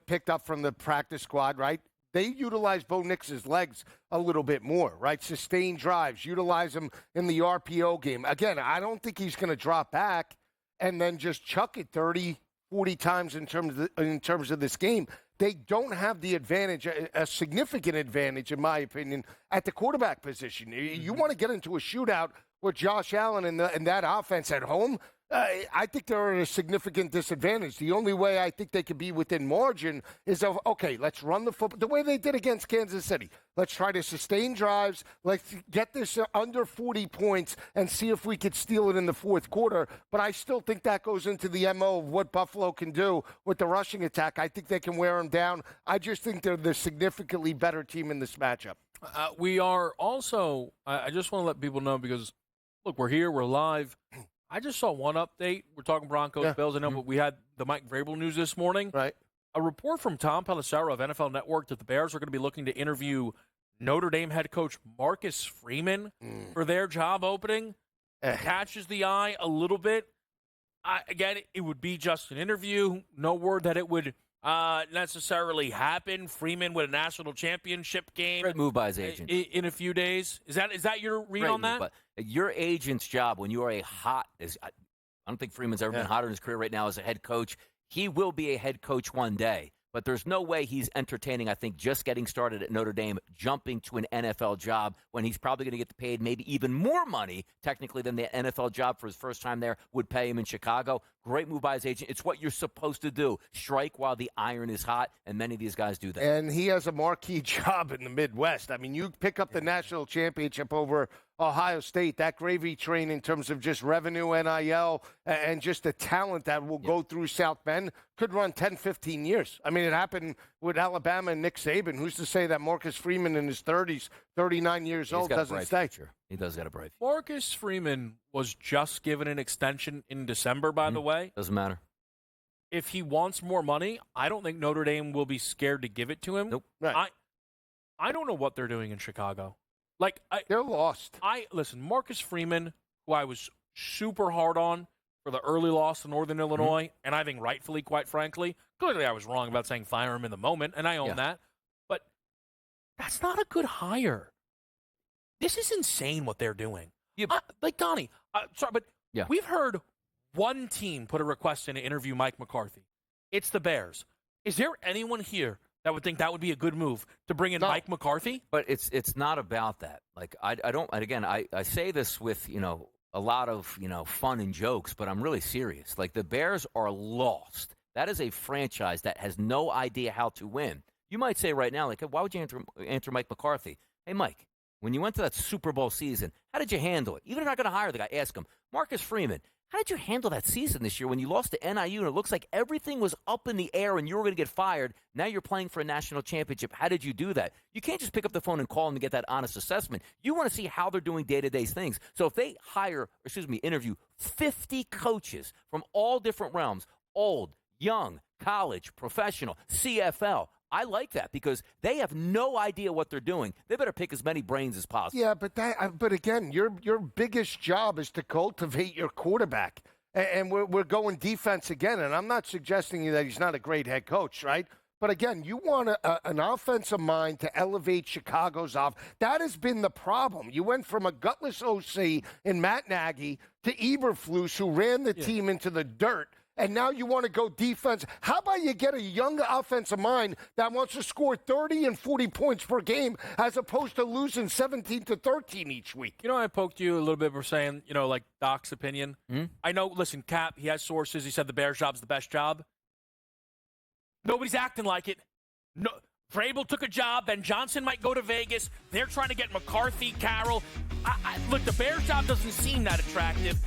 picked up from the practice squad, right? They utilize Bo Nix's legs a little bit more, right? Sustained drives, utilize him in the RPO game. Again, I don't think he's going to drop back and then just chuck it 30, 40 times in terms of this game. They don't have the advantage, a significant advantage, in my opinion, at the quarterback position. You want to get into a shootout with Josh Allen and that offense at home, I think they're at a significant disadvantage. The only way I think they could be within margin is of, okay, let's run the football the way they did against Kansas City. Let's try to sustain drives. Let's get this under 40 points and see if we could steal it in the fourth quarter. But I still think that goes into the MO of what Buffalo can do with the rushing attack. I think they can wear them down. I just think they're the significantly better team in this matchup. We are also, I just want to let people know because, look, we're here, we're live. I just saw one update. We're talking Broncos, Bills. I know, but we had the Mike Vrabel news this morning. Right. A report from Tom Pelissero of NFL Network that the Bears are going to be looking to interview Notre Dame head coach Marcus Freeman for their job opening. Catches the eye a little bit. Again, it would be just an interview. No word that it would necessarily happen. Freeman with a national championship game. Great move by his agent. In a few days. Is that your read on that? But your agent's job when you are I don't think Freeman's ever been hotter in his career right now as a head coach. He will be a head coach one day. But there's no way he's entertaining, I think, just getting started at Notre Dame, jumping to an NFL job when he's probably going to get paid maybe even more money, technically, than the NFL job for his first time there would pay him in Chicago. Great move by his agent. It's what you're supposed to do. Strike while the iron is hot, and many of these guys do that. And he has a marquee job in the Midwest. I mean, you pick up the national championship over Ohio State, that gravy train in terms of just revenue, NIL, and just the talent that will go through South Bend could run 10, 15 years. I mean, it happened with Alabama and Nick Saban. Who's to say that Marcus Freeman in his 30s, 39 years old, doesn't stay? He does got a bright. Marcus Freeman was just given an extension in December, by the way. Doesn't matter. if he wants more money, I don't think Notre Dame will be scared to give it to him. Nope. Right. I don't know what they're doing in Chicago. They're lost. Listen, Marcus Freeman, who I was super hard on for the early loss to Northern Illinois, and I think rightfully, quite frankly, clearly I was wrong about saying fire him in the moment, and I own that. But that's not a good hire. This is insane what they're doing. Donnie, sorry, but we've heard one team put a request in to interview Mike McCarthy. It's the Bears. Is there anyone here that would think that would be a good move to bring in Mike McCarthy? But it's not about that. Like I don't. And again, I say this with a lot of fun and jokes, but I'm really serious. Like the Bears are lost. That is a franchise that has no idea how to win. You might say right now, like, why would you answer Mike McCarthy? Hey, Mike, when you went to that Super Bowl season, how did you handle it? Even if you're not going to hire the guy, ask him. Marcus Freeman, how did you handle that season this year when you lost to NIU and it looks like everything was up in the air and you were going to get fired? Now you're playing for a national championship. How did you do that? You can't just pick up the phone and call them to get that honest assessment. You want to see how they're doing day-to-day things. So if they interview 50 coaches from all different realms, old, young, college, professional, CFL, I like that because they have no idea what they're doing. They better pick as many brains as possible. Yeah, but again, your biggest job is to cultivate your quarterback. And we're going defense again, and I'm not suggesting that he's not a great head coach, right? But again, you want an offensive mind to elevate Chicago's off. That has been the problem. You went from a gutless OC in Matt Nagy to Eberflus, who ran the team into the dirt. And now you want to go defense. How about you get a young offensive mind that wants to score 30 and 40 points per game as opposed to losing 17-13 each week? I poked you a little bit for saying, like Doc's opinion. I know, listen, Cap, he has sources. He said the Bears' job's the best job. Nobody's acting like it. No, Vrabel took a job. Ben Johnson might go to Vegas. They're trying to get McCarthy, Carroll. Look, the Bears' job doesn't seem that attractive.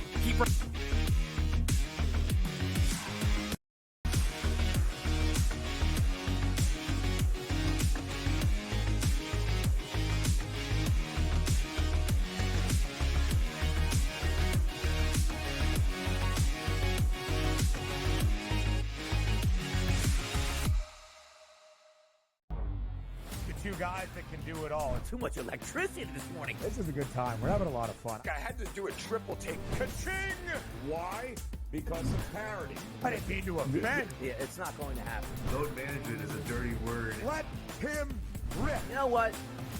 Two guys that can do it all. Too much electricity this morning. This is a good time. We're having a lot of fun. I had to do a triple take. Ka-ching! Why? Because of parity. I didn't mean to offend. Yeah, it's not going to happen. Load management is a dirty word. Let him rip. You know what?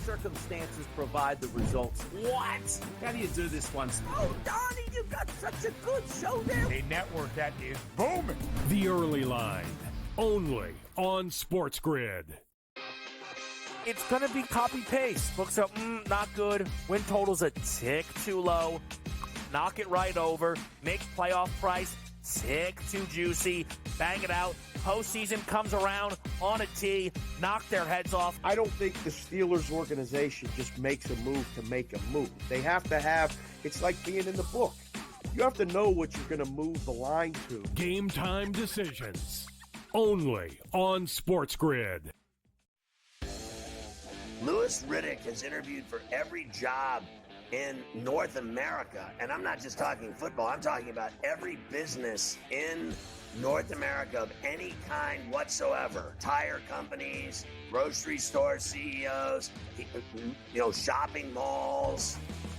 Circumstances provide the results. What? How do you do this one? Oh, Donnie, you got such a good show there. A network that is booming. The Early Line, only on SportsGrid. It's going to be copy-paste. Books up, not good. Win total's a tick too low. Knock it right over. Makes playoff price tick too juicy. Bang it out. Postseason comes around on a tee. Knock their heads off. I don't think the Steelers organization just makes a move to make a move. They have to have, it's like being in the book. You have to know what you're going to move the line to. Game time decisions, only on SportsGrid. Louis Riddick has interviewed for every job in North America. And I'm not just talking football. I'm talking about every business in North America of any kind whatsoever. Tire companies, grocery store CEOs, shopping malls,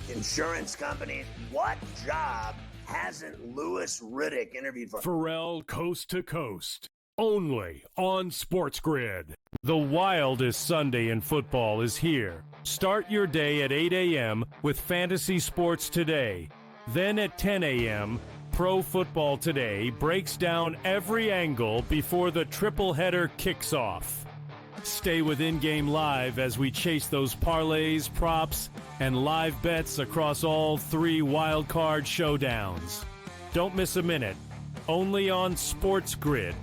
insurance companies. What job hasn't Louis Riddick interviewed for? Pharrell Coast to Coast, only on SportsGrid. The wildest Sunday in football is here. Start your day at 8 a.m. with Fantasy Sports Today. Then at 10 a.m., Pro Football Today breaks down every angle before the triple header kicks off. Stay with In-Game Live as we chase those parlays, props, and live bets across all three wild card showdowns. Don't miss a minute. Only on SportsGrid.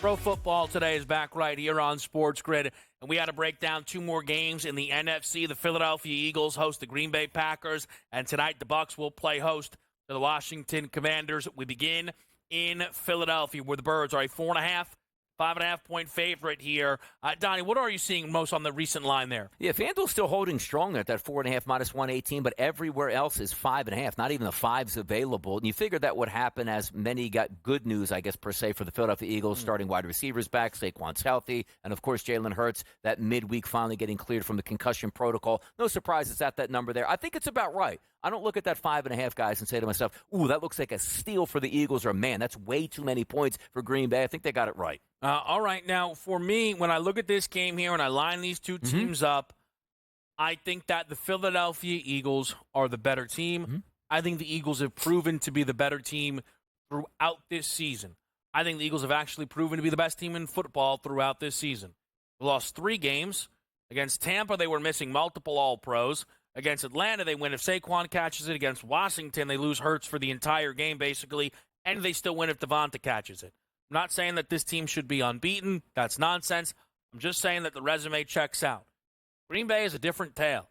Pro Football Today is back right here on Sports Grid, and we had to break down two more games in the NFC. The Philadelphia Eagles host the Green Bay Packers, and tonight the Bucs will play host to the Washington Commanders. We begin in Philadelphia, where the Birds are a 5.5-point favorite here. Donnie, what are you seeing most on the recent line there? Yeah, FanDuel's still holding strong at that 4.5 minus 118, but everywhere else is 5.5. Not even the 5's available. And you figured that would happen as many got good news, I guess, per se, for the Philadelphia Eagles, starting wide receivers back. Saquon's healthy. And, of course, Jalen Hurts, that midweek finally getting cleared from the concussion protocol. No surprise it's at that number there. I think it's about right. I don't look at that 5.5, guys, and say to myself, ooh, that looks like a steal for the Eagles, or man, that's way too many points for Green Bay. I think they got it right. All right. Now, for me, when I look at this game here and I line these two teams up, I think that the Philadelphia Eagles are the better team. I think the Eagles have proven to be the better team throughout this season. I think the Eagles have actually proven to be the best team in football throughout this season. They lost 3 games. Against Tampa, they were missing multiple All-Pros. Against Atlanta, they win if Saquon catches it. Against Washington, they lose Hurts for the entire game, basically, and they still win if Devonta catches it. I'm not saying that this team should be unbeaten. That's nonsense. I'm just saying that the resume checks out. Green Bay is a different tale.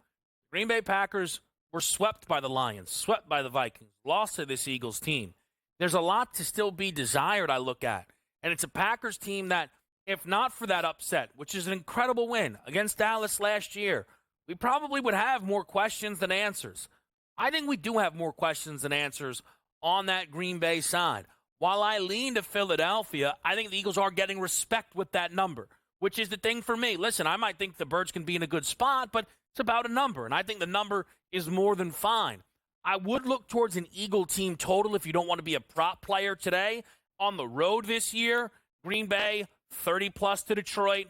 Green Bay Packers were swept by the Lions, swept by the Vikings, lost to this Eagles team. There's a lot to still be desired, I look at. And it's a Packers team that, if not for that upset, which is an incredible win against Dallas last year, we probably would have more questions than answers. I think we do have more questions than answers on that Green Bay side. While I lean to Philadelphia, I think the Eagles are getting respect with that number, which is the thing for me. Listen, I might think the Birds can be in a good spot, but it's about a number, and I think the number is more than fine. I would look towards an Eagle team total if you don't want to be a prop player today. On the road this year, Green Bay, 30-plus to Detroit.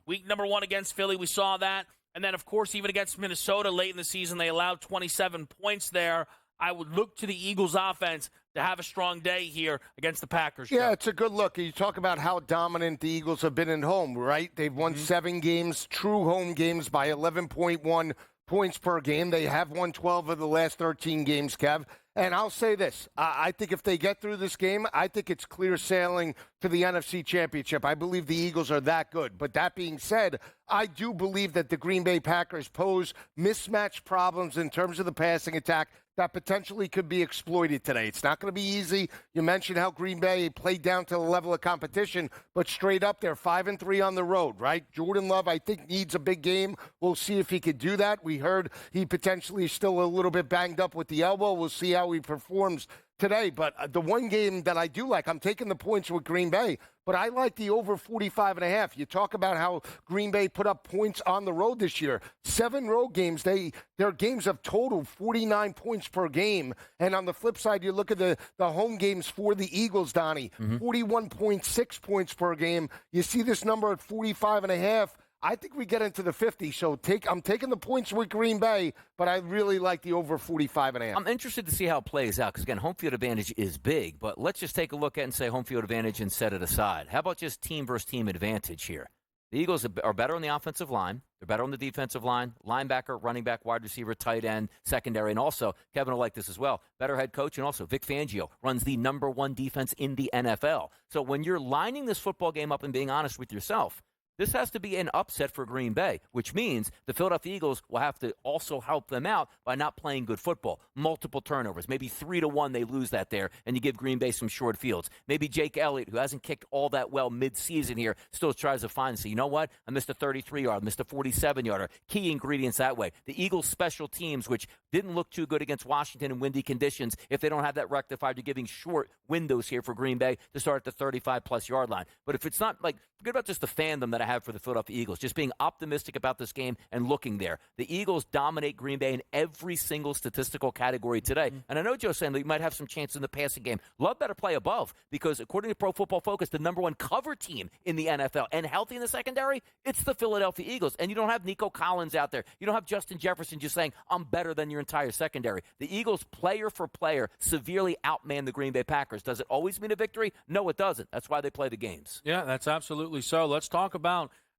Week number 1 against Philly, we saw that. And then, of course, even against Minnesota late in the season, they allowed 27 points there. I would look to the Eagles' offense to have a strong day here against the Packers. Yeah, it's a good look. You talk about how dominant the Eagles have been at home, right? They've won 7 games, true home games by 11.1 points per game. They have won 12 of the last 13 games, Kev. And I'll say this. I think if they get through this game, I think it's clear sailing to the NFC Championship. I believe the Eagles are that good. But that being said, I do believe that the Green Bay Packers pose mismatch problems in terms of the passing attack that potentially could be exploited today. It's not going to be easy. You mentioned how Green Bay played down to the level of competition, but straight up, they're 5-3 on the road, right? Jordan Love, I think, needs a big game. We'll see if he could do that. We heard he potentially is still a little bit banged up with the elbow. We'll see how he performs today. But the one game that I do like, I'm taking the points with Green Bay, but I like the over 45.5. You talk about how Green Bay put up points on the road this year. 7 road games, their games have totaled 49 points per game. And on the flip side, you look at the home games for the Eagles, Donnie, 41.6 points per game. You see this number at 45.5. I think we get into the 50, so I'm taking the points with Green Bay, but I really like the over 45.5. I'm interested to see how it plays out because, again, home field advantage is big, but let's just take a look at it and say home field advantage and set it aside. How about just team versus team advantage here? The Eagles are better on the offensive line. They're better on the defensive line, linebacker, running back, wide receiver, tight end, secondary, and also, Kevin will like this as well, better head coach, and also Vic Fangio runs the number 1 defense in the NFL. So when you're lining this football game up and being honest with yourself, this has to be an upset for Green Bay, which means the Philadelphia Eagles will have to also help them out by not playing good football. Multiple turnovers. Maybe 3-1 they lose that there, and you give Green Bay some short fields. Maybe Jake Elliott, who hasn't kicked all that well mid-season here, still tries to find and say, you know what? I missed a 33-yard, missed a 47-yarder. Key ingredients that way. The Eagles' special teams, which didn't look too good against Washington in windy conditions, if they don't have that rectified, you're giving short windows here for Green Bay to start at the 35-plus yard line. But if it's not like, forget about just the fandom that I have for the Philadelphia Eagles, just being optimistic about this game and looking there. The Eagles dominate Green Bay in every single statistical category today. And I know Joe's saying that you might have some chance in the passing game. Love better play above because according to Pro Football Focus, the number 1 cover team in the NFL and healthy in the secondary, it's the Philadelphia Eagles. And you don't have Nico Collins out there. You don't have Justin Jefferson just saying, I'm better than your entire secondary. The Eagles, player for player, severely outman the Green Bay Packers. Does it always mean a victory? No, it doesn't. That's why they play the games. Yeah, that's absolutely so. Let's talk about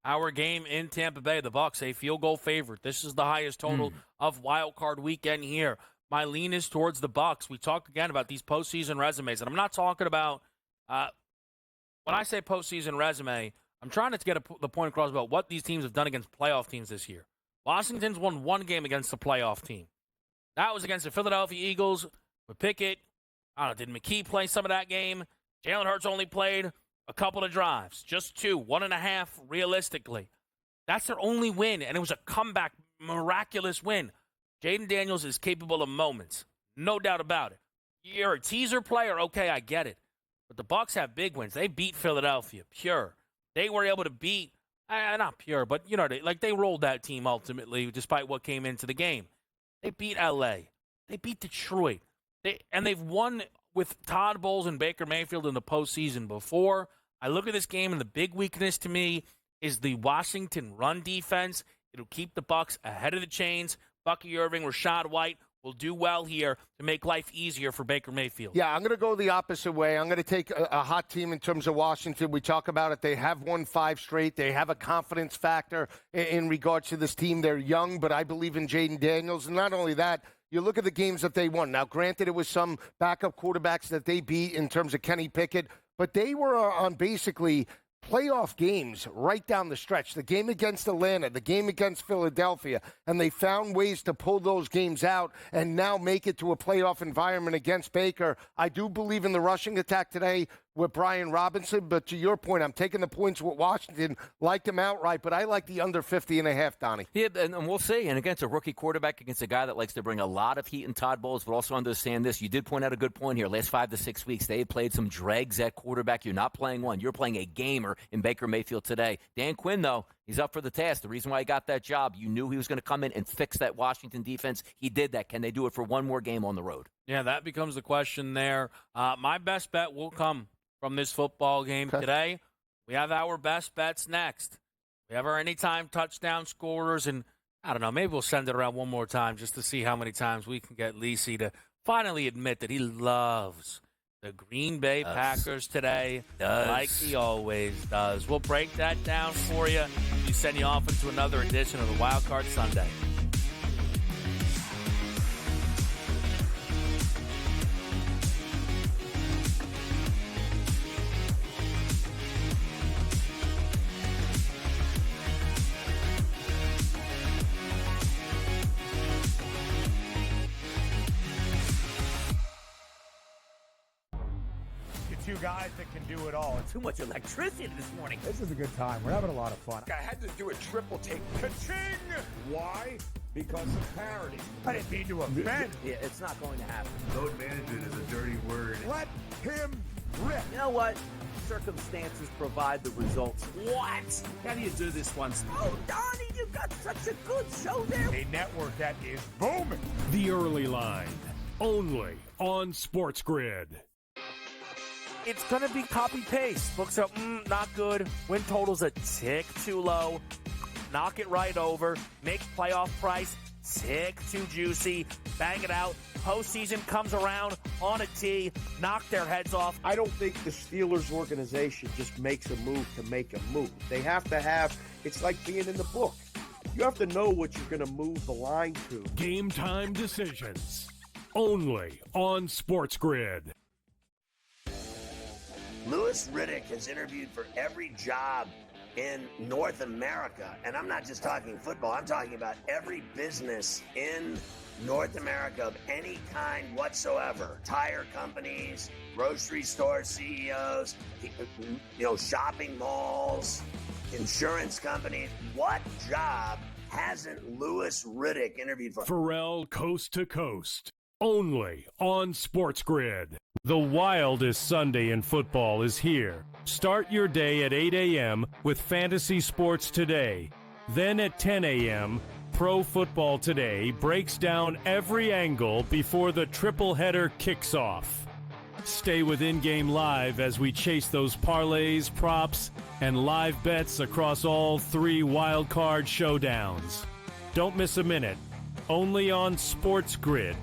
our game in Tampa Bay. The Bucs, a field goal favorite. This is the highest total of Wild Card Weekend here. My lean is towards the Bucs. We talked again about these postseason resumes, and I'm not talking about when I say postseason resume, I'm trying to get the point across about what these teams have done against playoff teams this year. Washington's won one game against the playoff team. That was against the Philadelphia Eagles with Pickett. I don't know, did McKee play some of that game? Jalen Hurts only played a couple of drives, just 2, 1.5 realistically. That's their only win, and it was a comeback, miraculous win. Jaden Daniels is capable of moments, no doubt about it. You're a teaser player, okay, I get it. But the Bucs have big wins. They beat Philadelphia, pure. They were able to beat, not pure, but they rolled that team ultimately, despite what came into the game. They beat L.A. They beat Detroit. They've won with Todd Bowles and Baker Mayfield in the postseason before. I look at this game, and the big weakness to me is the Washington run defense. It'll keep the Bucs ahead of the chains. Bucky Irving, Rachaad White will do well here to make life easier for Baker Mayfield. Yeah, I'm going to go the opposite way. I'm going to take a hot team in terms of Washington. We talk about it. They have won 5 straight. They have a confidence factor in regards to this team. They're young, but I believe in Jaden Daniels. And not only that, you look at the games that they won. Now, granted, it was some backup quarterbacks that they beat in terms of Kenny Pickett, but they were on basically playoff games right down the stretch. The game against Atlanta, the game against Philadelphia, and they found ways to pull those games out and now make it to a playoff environment against Baker. I do believe in the rushing attack today with Brian Robinson, but to your point, I'm taking the points with Washington. Like them outright, but I like the under 50.5, Donnie. Yeah, and we'll see. And against a rookie quarterback, against a guy that likes to bring a lot of heat in Todd Bowles, but also understand this. You did point out a good point here. Last 5 to 6 weeks, they played some dregs at quarterback. You're not playing one. You're playing a gamer in Baker Mayfield today. Dan Quinn, though, he's up for the task. The reason why he got that job, you knew he was going to come in and fix that Washington defense. He did that. Can they do it for one more game on the road? Yeah, that becomes the question there. My best bet will come from this football game today. We have our best bets next. We have our anytime touchdown scorers, and I don't know, maybe we'll send it around one more time just to see how many times we can get Lisi to finally admit that he loves the Green Bay Packers today, like he always does. We'll break that down for you. We send you off into another edition of the Wild Card Sunday. Two guys that can do it all. Too much electricity this morning. This is a good time. We're having a lot of fun. I had to do a triple take. Ka-ching! Why? Because of parity. I didn't mean to offend. Yeah, it's not going to happen. Load management is a dirty word. Let him rip. You know what? Circumstances provide the results. What? How do you do this one? Oh, Donnie, you got such a good show there. A network that is booming. The Early Line, only on SportsGrid. It's going to be copy-paste. Books are, not good. Win total's a tick too low. Knock it right over. Make playoff price tick too juicy. Bang it out. Postseason comes around on a tee. Knock their heads off. I don't think the Steelers organization just makes a move to make a move. They have to have, it's like being in the book. You have to know what you're going to move the line to. Game time decisions, only on SportsGrid. Louis Riddick has interviewed for every job in North America. And I'm not just talking football. I'm talking about every business in North America of any kind whatsoever. Tire companies, grocery store CEOs, shopping malls, insurance companies. What job hasn't Louis Riddick interviewed for? Pharrell Coast to Coast, only on SportsGrid. The wildest Sunday in football is here. Start your day at 8 a.m. with Fantasy Sports Today. Then at 10 a.m., Pro Football Today breaks down every angle before the triple header kicks off. Stay with In-Game Live as we chase those parlays, props, and live bets across all 3 wild card showdowns. Don't miss a minute. Only on SportsGrid.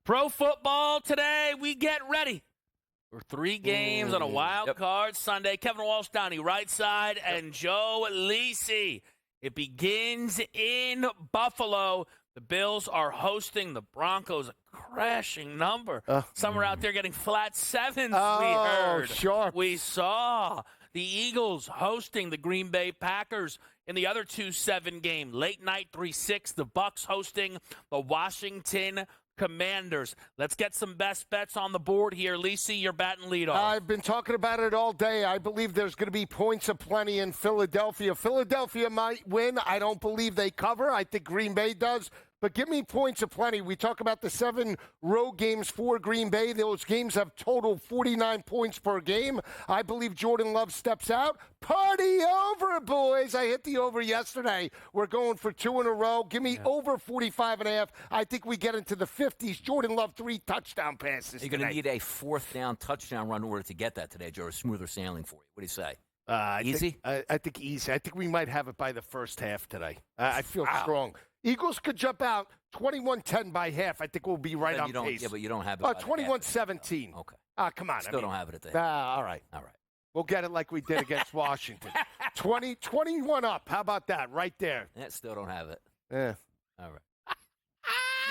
Pro football today, we get ready for 3 games on a wild card Sunday. Kevin Walsh, Donnie right side, and Joe Lisi. It begins in Buffalo. The Bills are hosting the Broncos, a crashing number. Some are out there getting flat sevens, we heard. Sure. We saw the Eagles hosting the Green Bay Packers in the other 2-7 game. Late night 3-6, the Bucs hosting the Washington Commanders. Let's get some best bets on the board here. Lisi, you're batting lead off. I've been talking about it all day. I believe there's going to be points aplenty in Philadelphia. Philadelphia might win. I don't believe they cover. I think Green Bay does. But give me points aplenty. We talk about the 7 road games for Green Bay. Those games have totaled 49 points per game. I believe Jordan Love steps out. Party over, boys. I hit the over yesterday. We're going for 2 in a row. Give me over 45.5. I think we get into the 50s. Jordan Love 3 touchdown passes. You're going to need a 4th down touchdown run in order to get that today, Joe. Smoother sailing for you. What do you say? Easy? I think easy. I think we might have it by the first half today. I feel strong. Eagles could jump out 21-10 by half. I think we'll be right on pace. Yeah, but you don't have it. 21-17. Okay. Come on. Still don't have it at the all right. We'll get it like we did against Washington. 21 up. How about that? Right there. Yeah, still don't have it. Yeah. All right.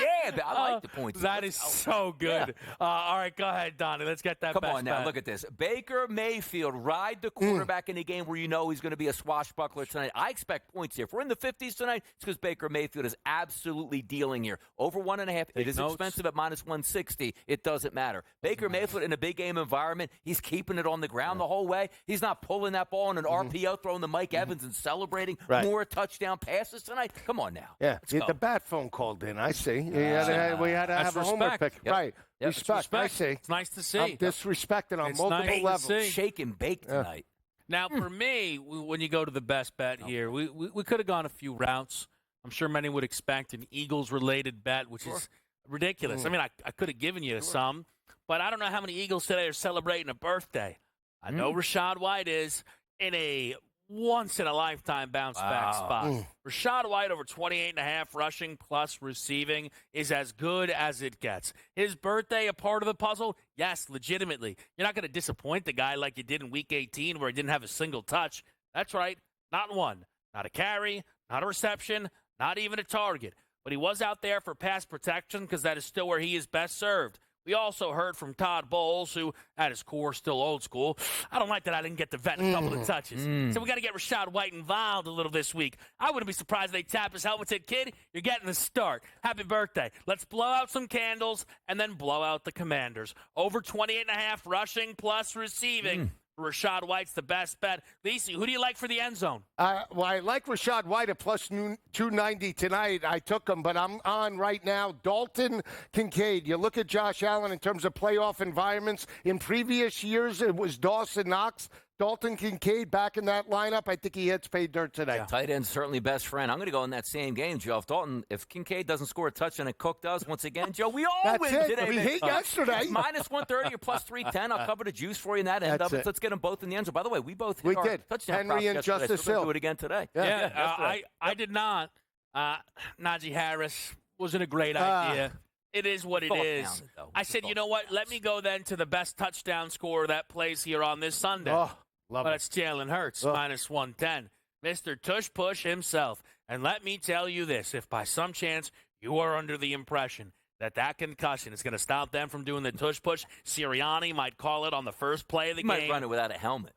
Yeah, I like the points. That is so good. Yeah. All right, go ahead, Donnie. Let's get that Come best on now, bet. look at this. Baker Mayfield, ride the quarterback in a game where you know he's going to be a swashbuckler tonight. I expect points here. If we're in the 50s tonight, it's because Baker Mayfield is absolutely dealing here. Over 1.5. It is expensive at minus 160. It doesn't matter. Baker Mayfield in a big game environment, he's keeping it on the ground the whole way. He's not pulling that ball in an RPO, throwing the Mike Evans and celebrating more touchdown passes tonight. Come on now. Yeah, the bat phone called in. I see. We had to have a homework pick. Yep. Right. Yep. Respect. I see. It's nice to see. I'm disrespected on It's multiple nice levels. to see. Shake and bake tonight. Now, for me, when you go to the best bet here, we could have gone a few routes. I'm sure many would expect an Eagles-related bet, which is ridiculous. I mean, I could have given you some, but I don't know how many Eagles today are celebrating a birthday. I know Rashad White is in a once-in-a-lifetime bounce-back spot. Rashad White over 28.5 rushing plus receiving is as good as it gets. His birthday, a part of the puzzle? Yes, legitimately. You're not going to disappoint the guy like you did in Week 18 where he didn't have a single touch. That's right, not one. Not a carry, not a reception, not even a target. But he was out there for pass protection because that is still where he is best served. We also heard from Todd Bowles, who, at his core, still old school. I don't like that I didn't get to vet a couple of touches. So we got to get Rashad White involved a little this week. I wouldn't be surprised if they tap his helmet and said, kid, you're getting the start. Happy birthday. Let's blow out some candles and then blow out the Commanders. Over 28.5 rushing plus receiving. Rashad White's the best bet. Lisi, who do you like for the end zone? Well, I like Rashad White at plus 290 tonight. I took him, but I'm on right now. Dalton Kincaid. You look at Josh Allen in terms of playoff environments. In previous years, it was Dawson Knox. Dalton Kincaid back in that lineup. I think he hits pay dirt today. Yeah. Tight end certainly best friend. I'm going to go in that same game, Joe. If Kincaid doesn't score a touchdown and Cook does, once again, Joe, we all win today. We hit yesterday. Minus 130 or plus 310. I'll cover the juice for you in that end of it. Let's get them both in the end zone. By the way, we both hit our touchdown Henry and Justice Hill. Do it again today. I did not. Najee Harris wasn't a great idea. It is what it is. I said, you know what? Let me go then to the best touchdown scorer that plays here on this Sunday. But it's Jalen Hurts, minus 110. Mr. Tush Push himself. And let me tell you this. If by some chance you are under the impression that concussion is going to stop them from doing the tush push, Sirianni might call it on the first play of the game. Might run it without a helmet.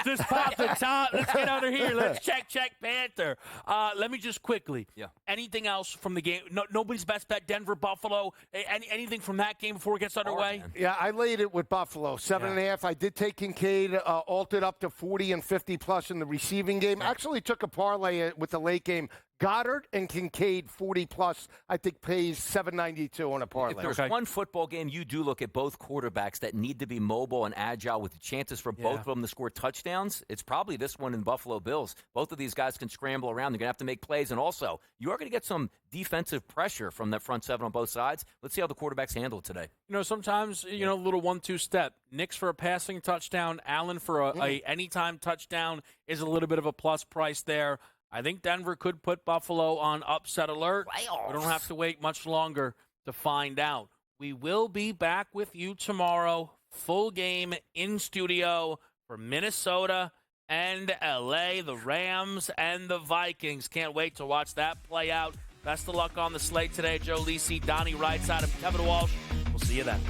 Just pop the top. Let's get out of here. Let's check Panther. Let me just quickly. Yeah. Anything else from the game? Nobody's best bet. Denver, Buffalo. Anything from that game before it gets underway? Yeah, I laid it with Buffalo. 7.5. I did take Kincaid, altered up to 40 and 50 plus in the receiving game. Actually took a parlay with the late game. Goddard and Kincaid 40 plus, I think pays $7.92 on a parlay. If there's one football game you do look at both quarterbacks that need to be mobile and agile with the chances for both of them to score touchdowns, it's probably this one in Buffalo Bills. Both of these guys can scramble around. They're going to have to make plays. And also, you are going to get some defensive pressure from that front seven on both sides. Let's see how the quarterbacks handle it today. Sometimes, a little 1-2 step. Nix for a passing touchdown. Allen for a anytime touchdown is a little bit of a plus price there. I think Denver could put Buffalo on upset alert. Playoffs. We don't have to wait much longer to find out. We will be back with you tomorrow, full game in studio for Minnesota and LA, the Rams and the Vikings. Can't wait to watch that play out. Best of luck on the slate today. Joe Lisi, Donnie Wrightside, and Kevin Walsh. We'll see you then.